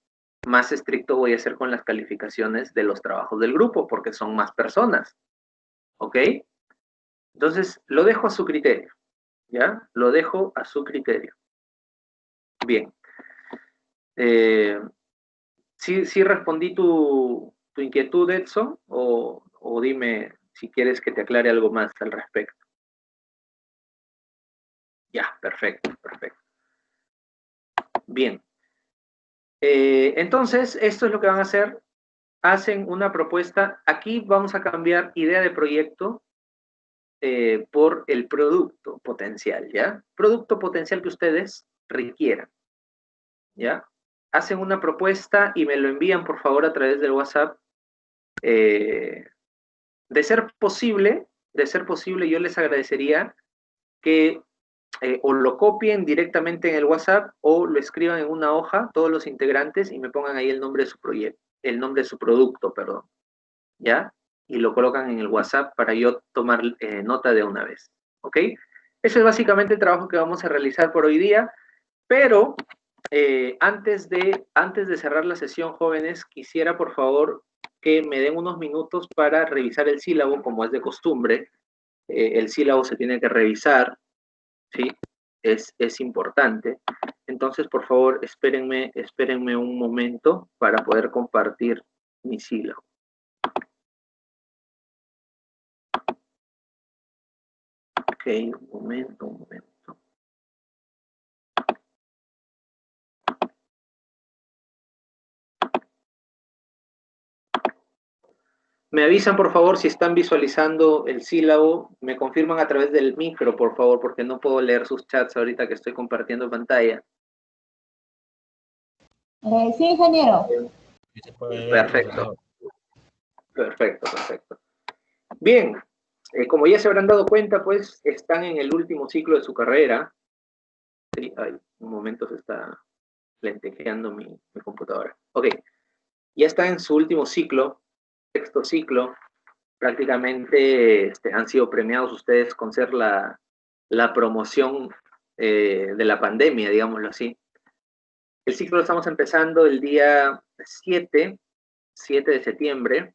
más estricto voy a ser con las calificaciones de los trabajos del grupo, porque son más personas, ¿ok? Entonces, lo dejo a su criterio, ¿ya? Lo dejo a su criterio. Bien. ¿Sí respondí tu inquietud, Edson? O dime si quieres que te aclare algo más al respecto. Ya, perfecto, perfecto. Bien. Entonces, esto es lo que van a hacer. Hacen una propuesta. Aquí vamos a cambiar idea de proyecto por el producto potencial, ¿ya? Producto potencial que ustedes requieran, ¿ya? Hacen una propuesta y me lo envían, por favor, a través del WhatsApp. De ser posible, yo les agradecería que o lo copien directamente en el WhatsApp o lo escriban en una hoja, todos los integrantes, y me pongan ahí el nombre de su proyecto, el nombre de su producto, perdón, ¿ya? Y lo colocan en el WhatsApp para yo tomar nota de una vez, ¿ok? Eso es básicamente el trabajo que vamos a realizar por hoy día, pero antes de cerrar la sesión, jóvenes, quisiera por favor que me den unos minutos para revisar el sílabo, como es de costumbre. El sílabo se tiene que revisar, ¿sí? Es importante. Entonces, por favor, espérenme un momento para poder compartir mi sílabo. Ok, un momento. Me avisan, por favor, si están visualizando el sílabo. Me confirman a través del micro, por favor, porque no puedo leer sus chats ahorita que estoy compartiendo pantalla. Sí, ingeniero. Perfecto. Perfecto. Bien, como ya se habrán dado cuenta, pues están en el último ciclo de su carrera. Sí, ay, un momento, se está lentejeando mi computadora. Ok, ya está en su último ciclo, sexto ciclo. Prácticamente han sido premiados ustedes con ser la promoción de la pandemia, digámoslo así. El ciclo lo estamos empezando el día 7 de septiembre,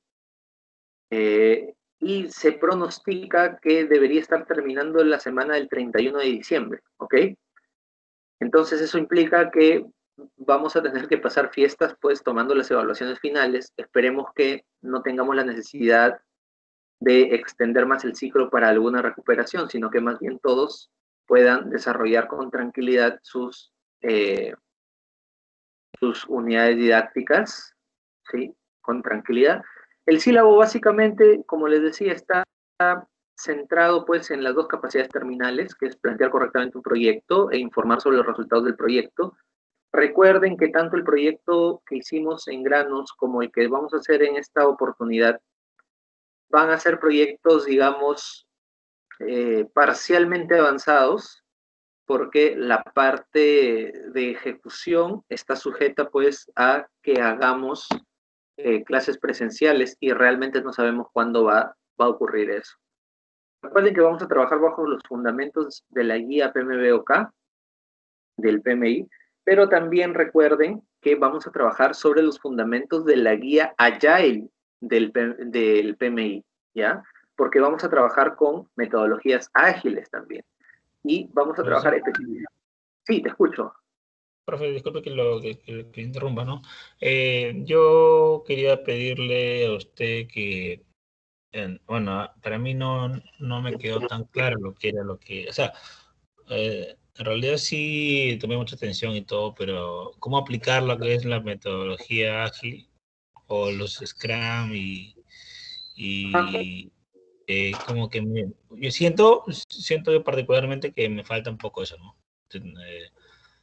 y se pronostica que debería estar terminando en la semana del 31 de diciembre, ¿ok? Entonces eso implica que vamos a tener que pasar fiestas, pues, tomando las evaluaciones finales. Esperemos que no tengamos la necesidad de extender más el ciclo para alguna recuperación, sino que más bien todos puedan desarrollar con tranquilidad sus unidades didácticas, ¿sí? Con tranquilidad. El sílabo básicamente, como les decía, está centrado pues en las dos capacidades terminales, que es plantear correctamente un proyecto e informar sobre los resultados del proyecto. Recuerden que tanto el proyecto que hicimos en Granos como el que vamos a hacer en esta oportunidad van a ser proyectos, digamos, parcialmente avanzados, porque la parte de ejecución está sujeta pues a que hagamos clases presenciales y realmente no sabemos cuándo va a ocurrir eso. Recuerden que vamos a trabajar bajo los fundamentos de la guía PMBOK, del PMI, pero también recuerden que vamos a trabajar sobre los fundamentos de la guía Agile del PMI, ¿ya? Porque vamos a trabajar con metodologías ágiles también. Y vamos a trabajar específicamente. Sí, te escucho. Profe, disculpe que interrumpa, ¿no? Yo quería pedirle a usted que, bueno, para mí no me quedó tan claro lo que era o sea, en realidad sí tomé mucha atención y todo, pero ¿cómo aplicar lo que es la metodología ágil o los Scrum y como que yo siento yo particularmente que me falta un poco eso, ¿no?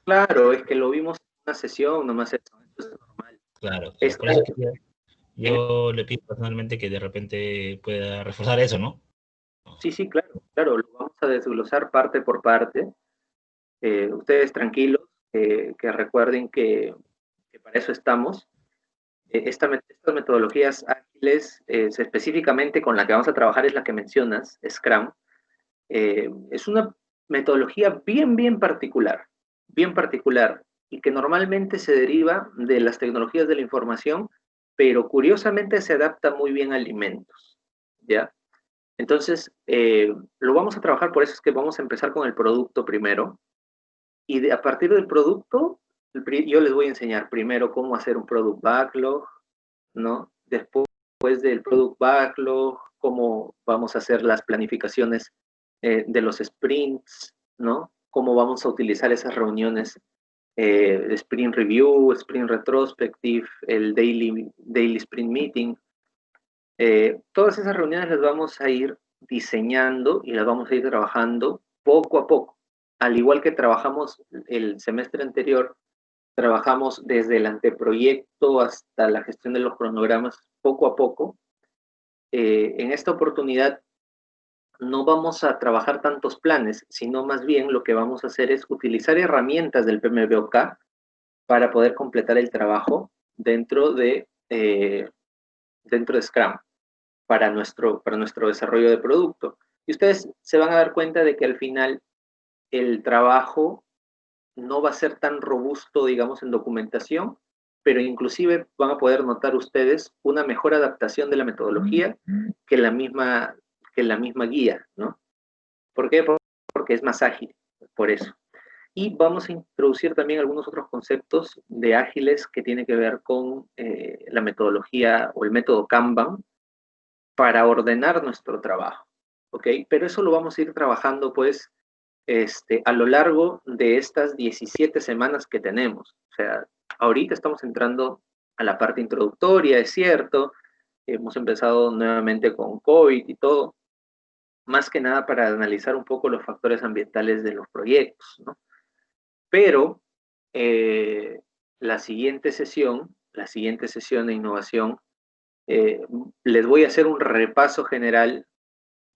Claro, es que lo vimos en una sesión, nomás eso es normal. Claro, Es por eso yo le pido personalmente que de repente pueda reforzar eso, ¿no? Sí, claro, lo vamos a desglosar parte por parte. Ustedes tranquilos, que recuerden que para eso estamos. Estas metodologías ágiles, específicamente con la que vamos a trabajar es la que mencionas, Scrum. Es una metodología bien particular, y que normalmente se deriva de las tecnologías de la información, pero curiosamente se adapta muy bien a alimentos, ¿ya? Entonces, lo vamos a trabajar, por eso es que vamos a empezar con el producto primero, y a partir del producto, yo les voy a enseñar primero cómo hacer un product backlog, ¿no? Después del product backlog, cómo vamos a hacer las planificaciones de los sprints, ¿no? Cómo vamos a utilizar esas reuniones de sprint review, sprint retrospective, el daily sprint meeting. Todas esas reuniones las vamos a ir diseñando y las vamos a ir trabajando poco a poco. Al igual que trabajamos el semestre anterior, trabajamos desde el anteproyecto hasta la gestión de los cronogramas poco a poco. En esta oportunidad no vamos a trabajar tantos planes, sino más bien lo que vamos a hacer es utilizar herramientas del PMBOK para poder completar el trabajo dentro de Scrum para nuestro desarrollo de producto. Y ustedes se van a dar cuenta de que al final el trabajo no va a ser tan robusto, digamos, en documentación, pero inclusive van a poder notar ustedes una mejor adaptación de la metodología que la misma guía, ¿no? ¿Por qué? Porque es más ágil, por eso. Y vamos a introducir también algunos otros conceptos de ágiles que tienen que ver con la metodología o el método Kanban para ordenar nuestro trabajo, ¿ok? Pero eso lo vamos a ir trabajando, pues, a lo largo de estas 17 semanas que tenemos. O sea, ahorita estamos entrando a la parte introductoria, es cierto, hemos empezado nuevamente con COVID y todo, más que nada para analizar un poco los factores ambientales de los proyectos, ¿no? Pero la siguiente sesión de innovación, les voy a hacer un repaso general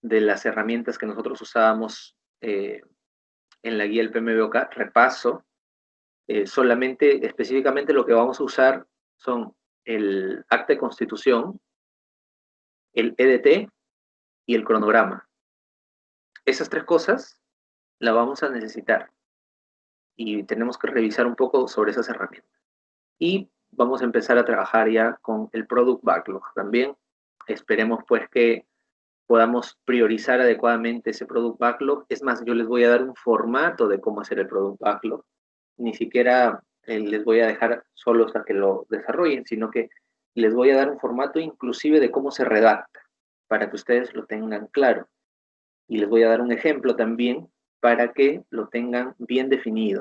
de las herramientas que nosotros usábamos en la guía del PMBOK, repaso. Solamente, específicamente lo que vamos a usar son el acta de constitución, el EDT y el cronograma. Esas tres cosas las vamos a necesitar y tenemos que revisar un poco sobre esas herramientas. Y vamos a empezar a trabajar ya con el Product Backlog también. Esperemos pues que podamos priorizar adecuadamente ese Product Backlog. Es más, yo les voy a dar un formato de cómo hacer el Product Backlog. Ni siquiera les voy a dejar solos a que lo desarrollen, sino que les voy a dar un formato inclusive de cómo se redacta, para que ustedes lo tengan claro. Y les voy a dar un ejemplo también para que lo tengan bien definido,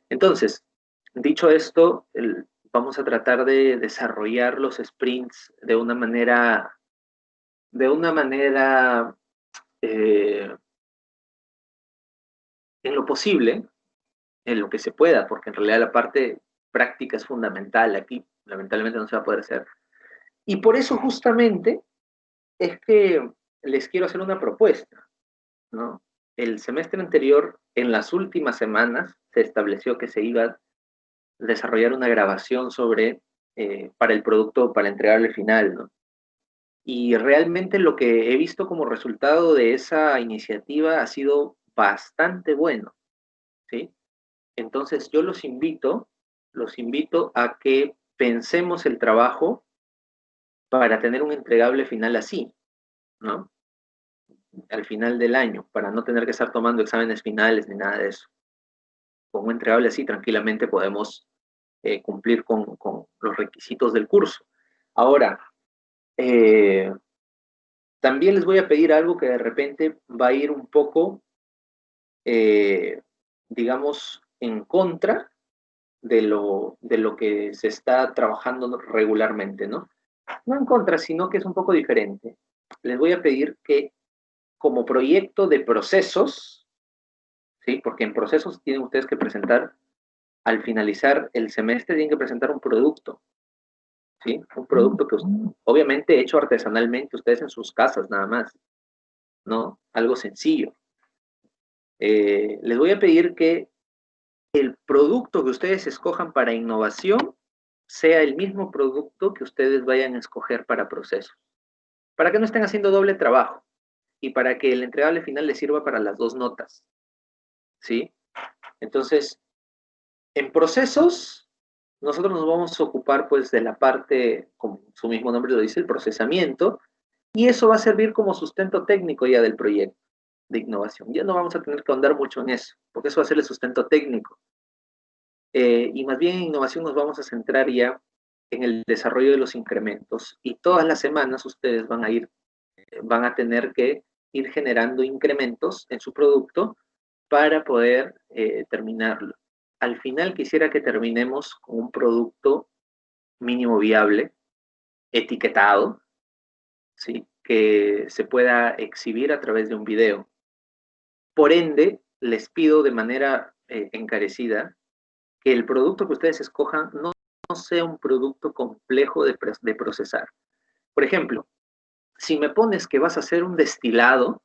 Entonces, dicho esto, vamos a tratar de desarrollar los sprints de una manera en lo posible, en lo que se pueda, porque en realidad la parte práctica es fundamental. Aquí lamentablemente no se va a poder hacer. Y por eso justamente es que les quiero hacer una propuesta, ¿no? El semestre anterior, en las últimas semanas, se estableció que se iba a desarrollar una grabación sobre para el producto, para entregarle final, ¿no? Y realmente lo que he visto como resultado de esa iniciativa ha sido bastante bueno, ¿sí? Entonces yo los invito a que pensemos el trabajo para tener un entregable final así, ¿no? Al final del año, para no tener que estar tomando exámenes finales ni nada de eso. Con un entregable así tranquilamente podemos cumplir con los requisitos del curso. Ahora, también les voy a pedir algo que de repente va a ir un poco, digamos, en contra de lo que se está trabajando regularmente, ¿no? No en contra, sino que es un poco diferente. Les voy a pedir que como proyecto de procesos, ¿sí? Porque en procesos tienen ustedes que presentar, al finalizar el semestre, tienen que presentar un producto, ¿sí? Un producto que obviamente hecho artesanalmente, ustedes en sus casas nada más, ¿no? Algo sencillo. Les voy a pedir que el producto que ustedes escojan para innovación sea el mismo producto que ustedes vayan a escoger para procesos, para que no estén haciendo doble trabajo y para que el entregable final les sirva para las dos notas, ¿sí? Entonces, en procesos, nosotros nos vamos a ocupar pues de la parte, como su mismo nombre lo dice, el procesamiento, y eso va a servir como sustento técnico ya del proyecto de innovación. Ya no vamos a tener que ahondar mucho en eso, porque eso va a ser el sustento técnico. Y más bien en innovación nos vamos a centrar ya en el desarrollo de los incrementos, y todas las semanas ustedes van a tener que ir generando incrementos en su producto para poder terminarlo. Al final quisiera que terminemos con un producto mínimo viable, etiquetado, ¿sí? Que se pueda exhibir a través de un video. Por ende, les pido de manera encarecida que el producto que ustedes escojan no sea un producto complejo de procesar. Por ejemplo, si me pones que vas a hacer un destilado,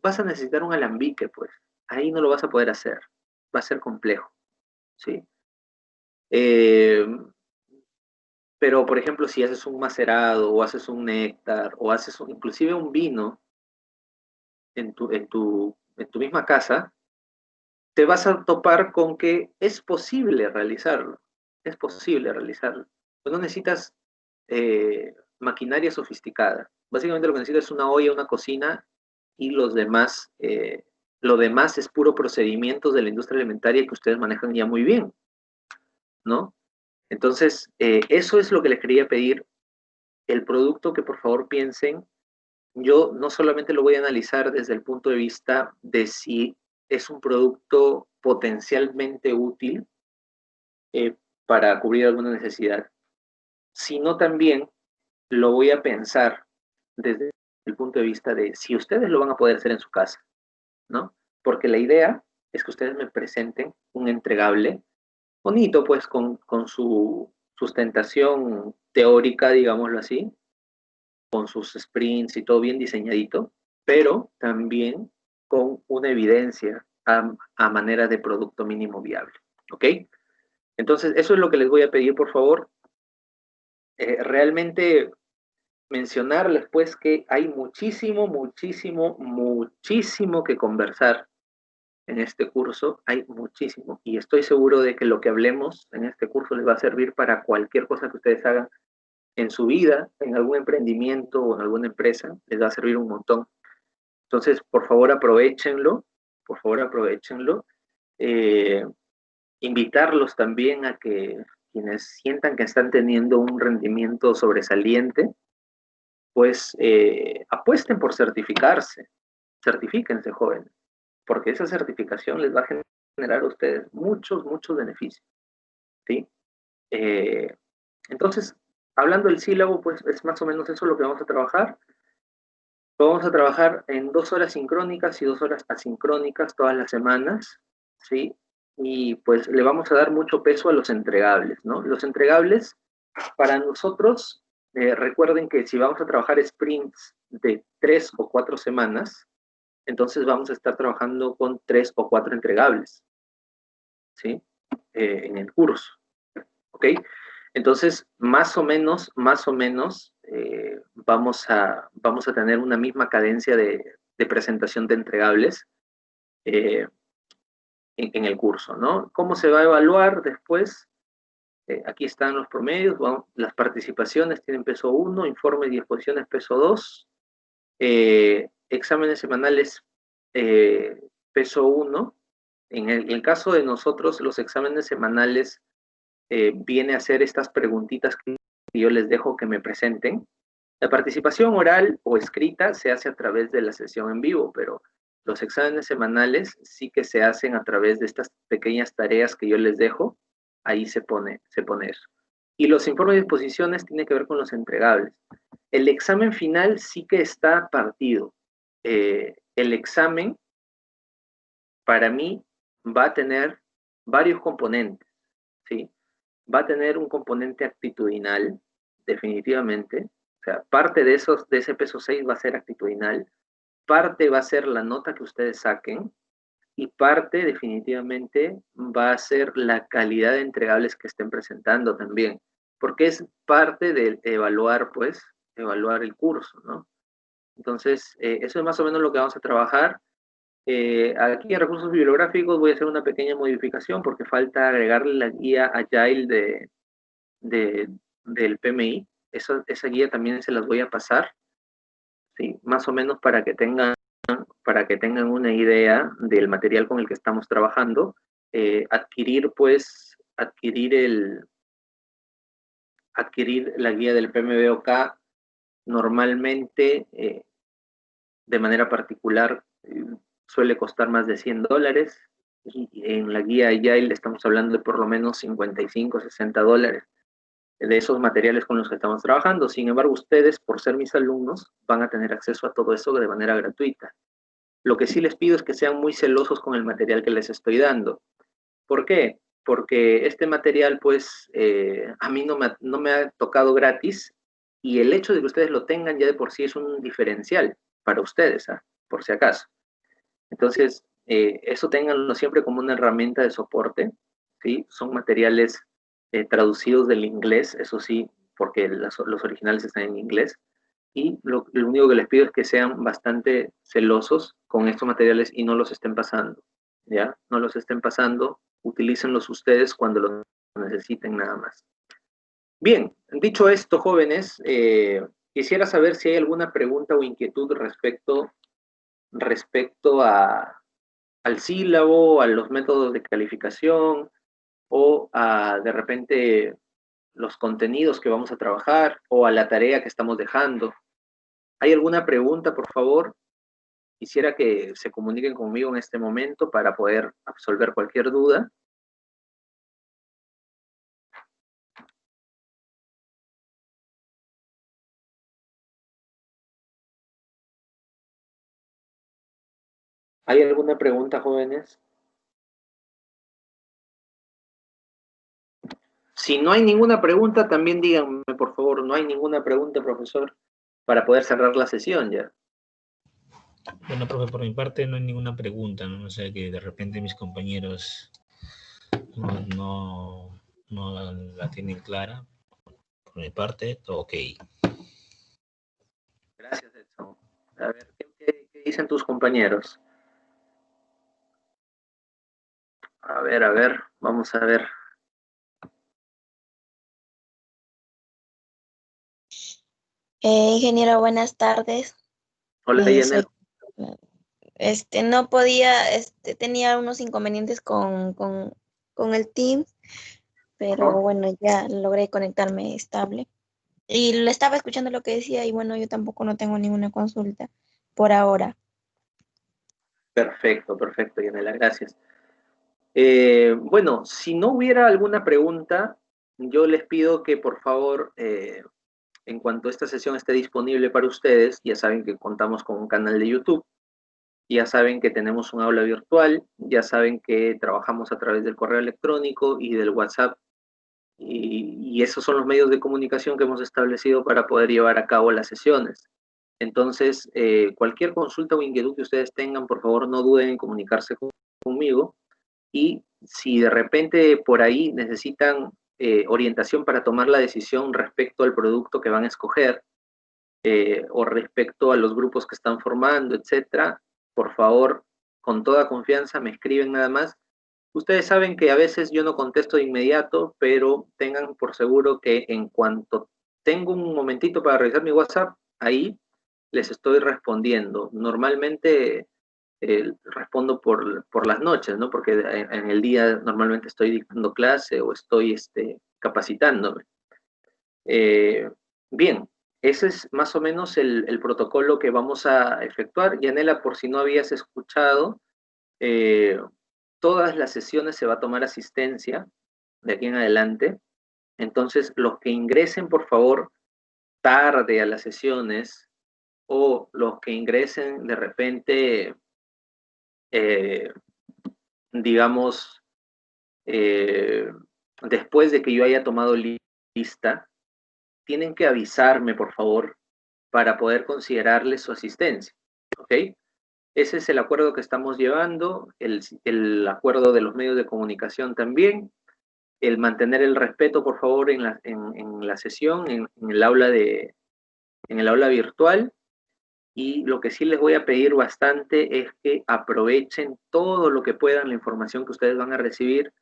vas a necesitar un alambique, pues. Ahí no lo vas a poder hacer. Va a ser complejo, ¿sí? Pero, por ejemplo, si haces un macerado, o haces un néctar, o haces inclusive un vino en tu misma casa, te vas a topar con que es posible realizarlo. Es posible realizarlo. Pues no necesitas maquinaria sofisticada. Básicamente lo que necesitas es una olla, una cocina, y lo demás es puro procedimientos de la industria alimentaria que ustedes manejan ya muy bien, ¿no? Entonces, eso es lo que les quería pedir. El producto, que por favor piensen, yo no solamente lo voy a analizar desde el punto de vista de si es un producto potencialmente útil para cubrir alguna necesidad, sino también lo voy a pensar desde el punto de vista de si ustedes lo van a poder hacer en su casa, ¿no? Porque la idea es que ustedes me presenten un entregable bonito, pues con su sustentación teórica, digámoslo así, con sus sprints y todo bien diseñadito, pero también con una evidencia a manera de producto mínimo viable, ¿ok? Entonces, eso es lo que les voy a pedir, por favor. Realmente mencionarles, pues, que hay muchísimo, muchísimo, muchísimo que conversar en este curso. Hay muchísimo, y estoy seguro de que lo que hablemos en este curso les va a servir para cualquier cosa que ustedes hagan en su vida, en algún emprendimiento o en alguna empresa. Les va a servir un montón. Entonces, por favor, aprovechenlo, por favor, aprovechenlo. Invitarlos también a que quienes sientan que están teniendo un rendimiento sobresaliente, pues apuesten por certificarse, certifíquense, jóvenes, porque esa certificación les va a generar a ustedes muchos, muchos beneficios, ¿sí? Entonces, hablando del sílabo, pues es más o menos eso lo que vamos a trabajar. Vamos a trabajar en 2 horas sincrónicas y 2 horas asincrónicas todas las semanas, ¿sí? Y pues le vamos a dar mucho peso a los entregables, ¿no? Los entregables, para nosotros, recuerden que si vamos a trabajar sprints de 3 o 4 semanas, entonces vamos a estar trabajando con 3 o 4 entregables, ¿sí? En el curso, ¿ok? Entonces, más o menos, vamos a tener una misma cadencia de presentación de entregables en el curso, ¿no? ¿Cómo se va a evaluar después? Aquí están los promedios, las participaciones tienen peso 1, informes y exposiciones peso 2, exámenes semanales peso 1. En el caso de nosotros, los exámenes semanales viene a hacer estas preguntitas que yo les dejo que me presenten. La participación oral o escrita se hace a través de la sesión en vivo, pero los exámenes semanales sí que se hacen a través de estas pequeñas tareas que yo les dejo. Ahí se pone eso. Y los informes de exposiciones tienen que ver con los entregables. El examen final sí que está partido. El examen, para mí, va a tener varios componentes, ¿sí? Va a tener un componente actitudinal, definitivamente. O sea, parte de ese peso 6 va a ser actitudinal, parte va a ser la nota que ustedes saquen, y parte definitivamente va a ser la calidad de entregables que estén presentando también, porque es parte de evaluar, pues, evaluar el curso, ¿no? Entonces, eso es más o menos lo que vamos a trabajar. Aquí en recursos bibliográficos voy a hacer una pequeña modificación porque falta agregarle la guía Agile del PMI. Esa guía también se las voy a pasar, ¿sí? Más o menos para que tengan una idea del material con el que estamos trabajando. Adquirir la guía del PMBOK normalmente, de manera particular, suele costar más de $100, y en la guía Agile estamos hablando de por lo menos 55, 60 dólares de esos materiales con los que estamos trabajando. Sin embargo, ustedes, por ser mis alumnos, van a tener acceso a todo eso de manera gratuita. Lo que sí les pido es que sean muy celosos con el material que les estoy dando. ¿Por qué? Porque este material, pues, a mí no me ha tocado gratis, y el hecho de que ustedes lo tengan ya de por sí es un diferencial para ustedes, por si acaso. Entonces, eso ténganlo siempre como una herramienta de soporte, ¿sí? Son materiales traducidos del inglés, eso sí, porque los originales están en inglés, y lo único que les pido es que sean bastante celosos con estos materiales y no los estén pasando, ¿ya? No los estén pasando, utilícenlos ustedes cuando los necesiten nada más. Bien, dicho esto, jóvenes, quisiera saber si hay alguna pregunta o inquietud respecto al sílabo, a los métodos de calificación, o a, de repente, los contenidos que vamos a trabajar, o a la tarea que estamos dejando. ¿Hay alguna pregunta, por favor? Quisiera que se comuniquen conmigo en este momento para poder absolver cualquier duda. ¿Hay alguna pregunta, jóvenes? Si no hay ninguna pregunta, también díganme, por favor, no hay ninguna pregunta, profesor, para poder cerrar la sesión ya. Bueno, profe, por mi parte no hay ninguna pregunta, ¿no? O sea que de repente mis compañeros no la tienen clara. Por mi parte, todo ok. Gracias, Edson. A ver, ¿qué dicen tus compañeros? A ver, vamos a ver. Ingeniero, buenas tardes. Hola, Janet. No podía, tenía unos inconvenientes con el Teams, pero bueno, ya logré conectarme estable. Y le estaba escuchando lo que decía, y bueno, yo tampoco no tengo ninguna consulta por ahora. Perfecto, Yanela, gracias. Bueno, si no hubiera alguna pregunta, yo les pido que por favor, en cuanto esta sesión esté disponible para ustedes, ya saben que contamos con un canal de YouTube, ya saben que tenemos un aula virtual, ya saben que trabajamos a través del correo electrónico y del WhatsApp, y esos son los medios de comunicación que hemos establecido para poder llevar a cabo las sesiones. Entonces, cualquier consulta o inquietud que ustedes tengan, por favor, no duden en comunicarse conmigo. Y si de repente por ahí necesitan orientación para tomar la decisión respecto al producto que van a escoger, o respecto a los grupos que están formando, etcétera, por favor, con toda confianza, me escriben nada más. Ustedes saben que a veces yo no contesto de inmediato, pero tengan por seguro que en cuanto tengo un momentito para revisar mi WhatsApp, ahí les estoy respondiendo. Normalmente respondo por las noches, ¿no? Porque en el día normalmente estoy dictando clase o estoy capacitándome. Bien, ese es más o menos el protocolo que vamos a efectuar. Yanela, por si no habías escuchado, todas las sesiones se va a tomar asistencia de aquí en adelante. Entonces, los que ingresen, por favor, tarde a las sesiones, o los que ingresen de repente, digamos, después de que yo haya tomado lista, tienen que avisarme, por favor, para poder considerarles su asistencia, ¿ok? Ese es el acuerdo que estamos llevando, el acuerdo de los medios de comunicación también, el mantener el respeto, por favor, en la sesión, en el aula virtual. Y lo que sí les voy a pedir bastante es que aprovechen todo lo que puedan la información que ustedes van a recibir,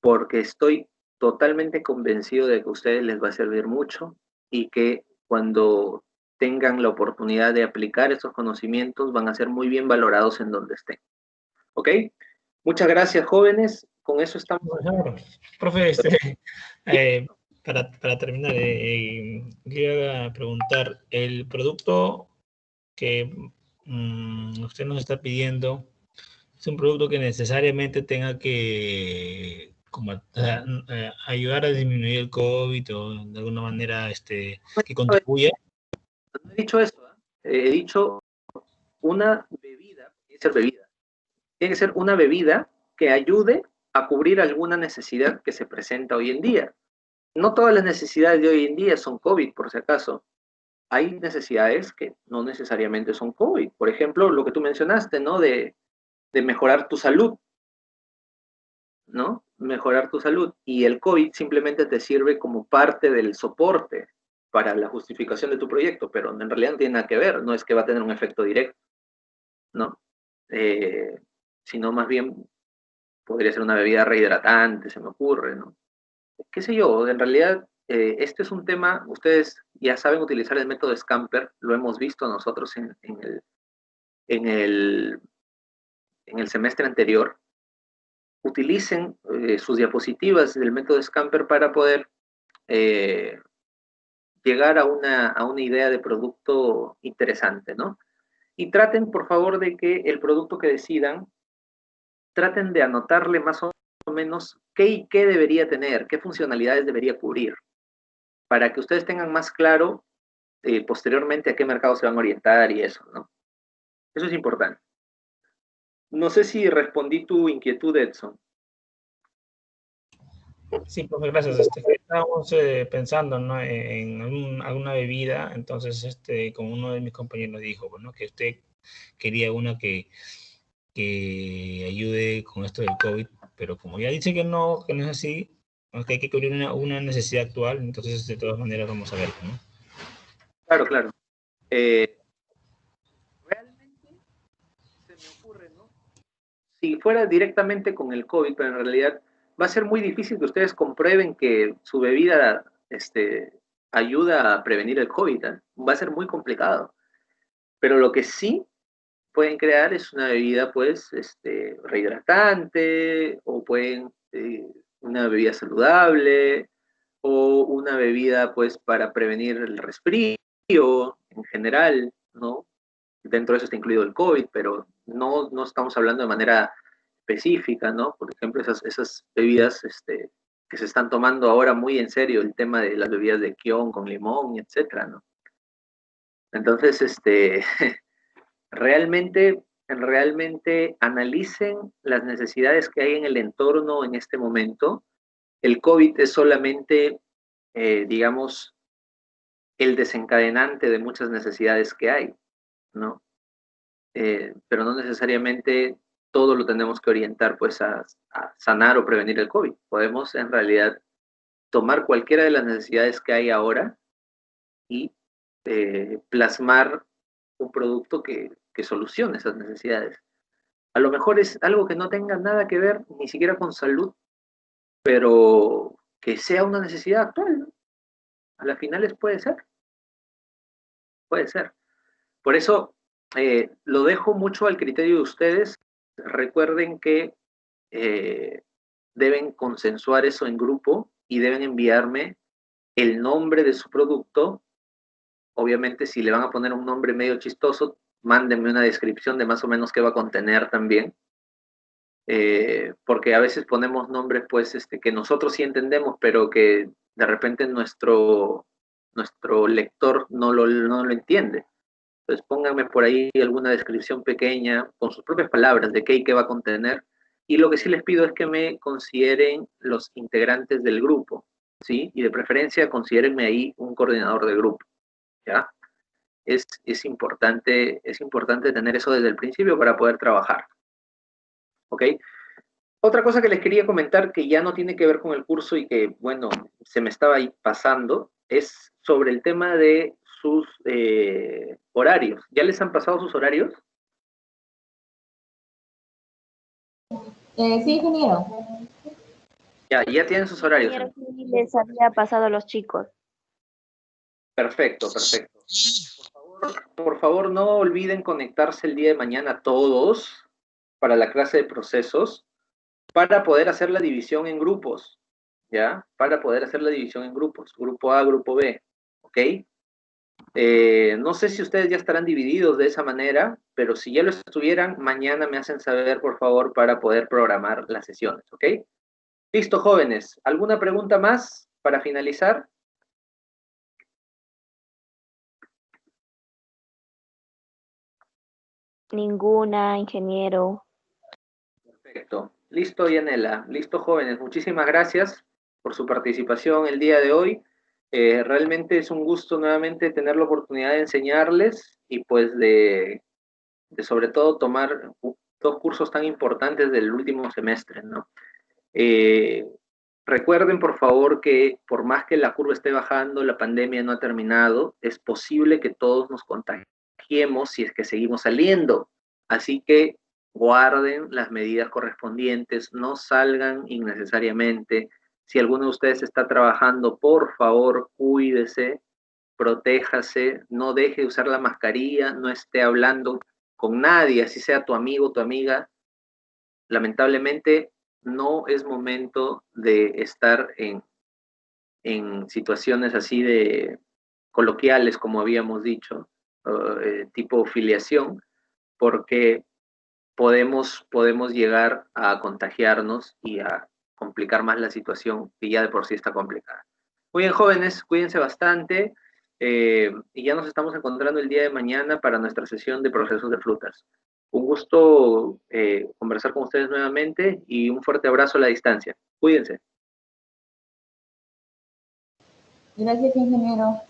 porque estoy totalmente convencido de que a ustedes les va a servir mucho y que cuando tengan la oportunidad de aplicar esos conocimientos van a ser muy bien valorados en donde estén. ¿Ok? Muchas gracias, jóvenes. Con eso estamos. Profe, para terminar, quería preguntar, ¿el producto que usted nos está pidiendo es un producto que necesariamente tenga que ayudar a disminuir el COVID o de alguna manera que contribuya? No he dicho eso, he dicho una bebida, tiene que ser una bebida que ayude a cubrir alguna necesidad que se presenta hoy en día. No todas las necesidades de hoy en día son COVID, por si acaso. Hay necesidades que no necesariamente son COVID. Por ejemplo, lo que tú mencionaste, ¿no? De mejorar tu salud, ¿no? Mejorar tu salud. Y el COVID simplemente te sirve como parte del soporte para la justificación de tu proyecto, pero en realidad no tiene nada que ver, no es que va a tener un efecto directo, ¿no? Sino más bien podría ser una bebida rehidratante, se me ocurre, ¿no? Qué sé yo, en realidad este es un tema, ustedes ya saben utilizar el método Scamper, lo hemos visto nosotros en el semestre anterior. Utilicen sus diapositivas del método Scamper para poder llegar a una idea de producto interesante, ¿no? Y traten, por favor, de que el producto que decidan, traten de anotarle más o menos qué y qué debería tener, qué funcionalidades debería cubrir, para que ustedes tengan más claro posteriormente a qué mercado se van a orientar y eso, ¿no? Eso es importante. No sé si respondí tu inquietud, Edson. Sí, profe, gracias. Estábamos pensando, ¿no? en alguna bebida, entonces, como uno de mis compañeros dijo, bueno, que usted quería una que ayude con esto del COVID, pero como ya dice que no es así, que hay que cubrir una necesidad actual, entonces de todas maneras vamos a ver, ¿no? Claro, claro. Realmente se me ocurre, ¿no? Si fuera directamente con el COVID, pero en realidad va a ser muy difícil que ustedes comprueben que su bebida ayuda a prevenir el COVID, ¿eh? Va a ser muy complicado. Pero lo que sí pueden crear es una bebida, pues, rehidratante, o pueden una bebida saludable, o una bebida, pues, para prevenir el resfrío en general, ¿no? Dentro de eso está incluido el COVID, pero no estamos hablando de manera específica, ¿no? Por ejemplo, esas bebidas que se están tomando ahora muy en serio, el tema de las bebidas de Kion con limón, etcétera, ¿no? Entonces, realmente analicen las necesidades que hay en el entorno en este momento. El COVID es solamente, digamos, el desencadenante de muchas necesidades que hay, ¿no? Pero no necesariamente todo lo tenemos que orientar pues a sanar o prevenir el COVID. Podemos en realidad tomar cualquiera de las necesidades que hay ahora y plasmar un producto que solucione esas necesidades. A lo mejor es algo que no tenga nada que ver ni siquiera con salud, pero que sea una necesidad actual, ¿no? A las finales puede ser. Puede ser. Por eso lo dejo mucho al criterio de ustedes. Recuerden que deben consensuar eso en grupo y deben enviarme el nombre de su producto. Obviamente, si le van a poner un nombre medio chistoso, mándenme una descripción de más o menos qué va a contener también. Porque a veces ponemos nombres pues que nosotros sí entendemos, pero que de repente nuestro lector no lo entiende. Entonces pónganme por ahí alguna descripción pequeña con sus propias palabras de qué y qué va a contener. Y lo que sí les pido es que me consideren los integrantes del grupo, ¿sí? Y de preferencia considérenme ahí un coordinador de grupo, ¿ya? Es importante tener eso desde el principio para poder trabajar, ¿ok? Otra cosa que les quería comentar que ya no tiene que ver con el curso y que, bueno, se me estaba ahí pasando, es sobre el tema de sus horarios. ¿Ya les han pasado sus horarios? Sí, ingeniero. Ya tienen sus horarios. Ingeniero, sí les había pasado a los chicos. Perfecto, perfecto. Por favor, no olviden conectarse el día de mañana todos para la clase de procesos para poder hacer la división en grupos, ¿ya? Para poder hacer la división en grupos, grupo A, grupo B, ¿ok? No sé si ustedes ya estarán divididos de esa manera, pero si ya lo estuvieran, mañana me hacen saber, por favor, para poder programar las sesiones, ¿ok? Listo, jóvenes. ¿Alguna pregunta más para finalizar? Ninguna, ingeniero. Perfecto. Listo, Yanela. Listo, jóvenes. Muchísimas gracias por su participación el día de hoy. Realmente es un gusto nuevamente tener la oportunidad de enseñarles y pues de sobre todo tomar dos cursos tan importantes del último semestre, ¿no? Recuerden, por favor, que por más que la curva esté bajando, la pandemia no ha terminado, es posible que todos nos contagiemos si es que seguimos saliendo. Así que guarden las medidas correspondientes, no salgan innecesariamente. Si alguno de ustedes está trabajando, por favor, cuídese, protéjase, no deje de usar la mascarilla, no esté hablando con nadie, así sea tu amigo o tu amiga. Lamentablemente, no es momento de estar en situaciones así de coloquiales, como habíamos dicho, tipo filiación, porque podemos llegar a contagiarnos y a complicar más la situación que ya de por sí está complicada. Muy bien, jóvenes, cuídense bastante y ya nos estamos encontrando el día de mañana para nuestra sesión de procesos de frutas. Un gusto conversar con ustedes nuevamente y un fuerte abrazo a la distancia. Cuídense. Gracias, ingeniero.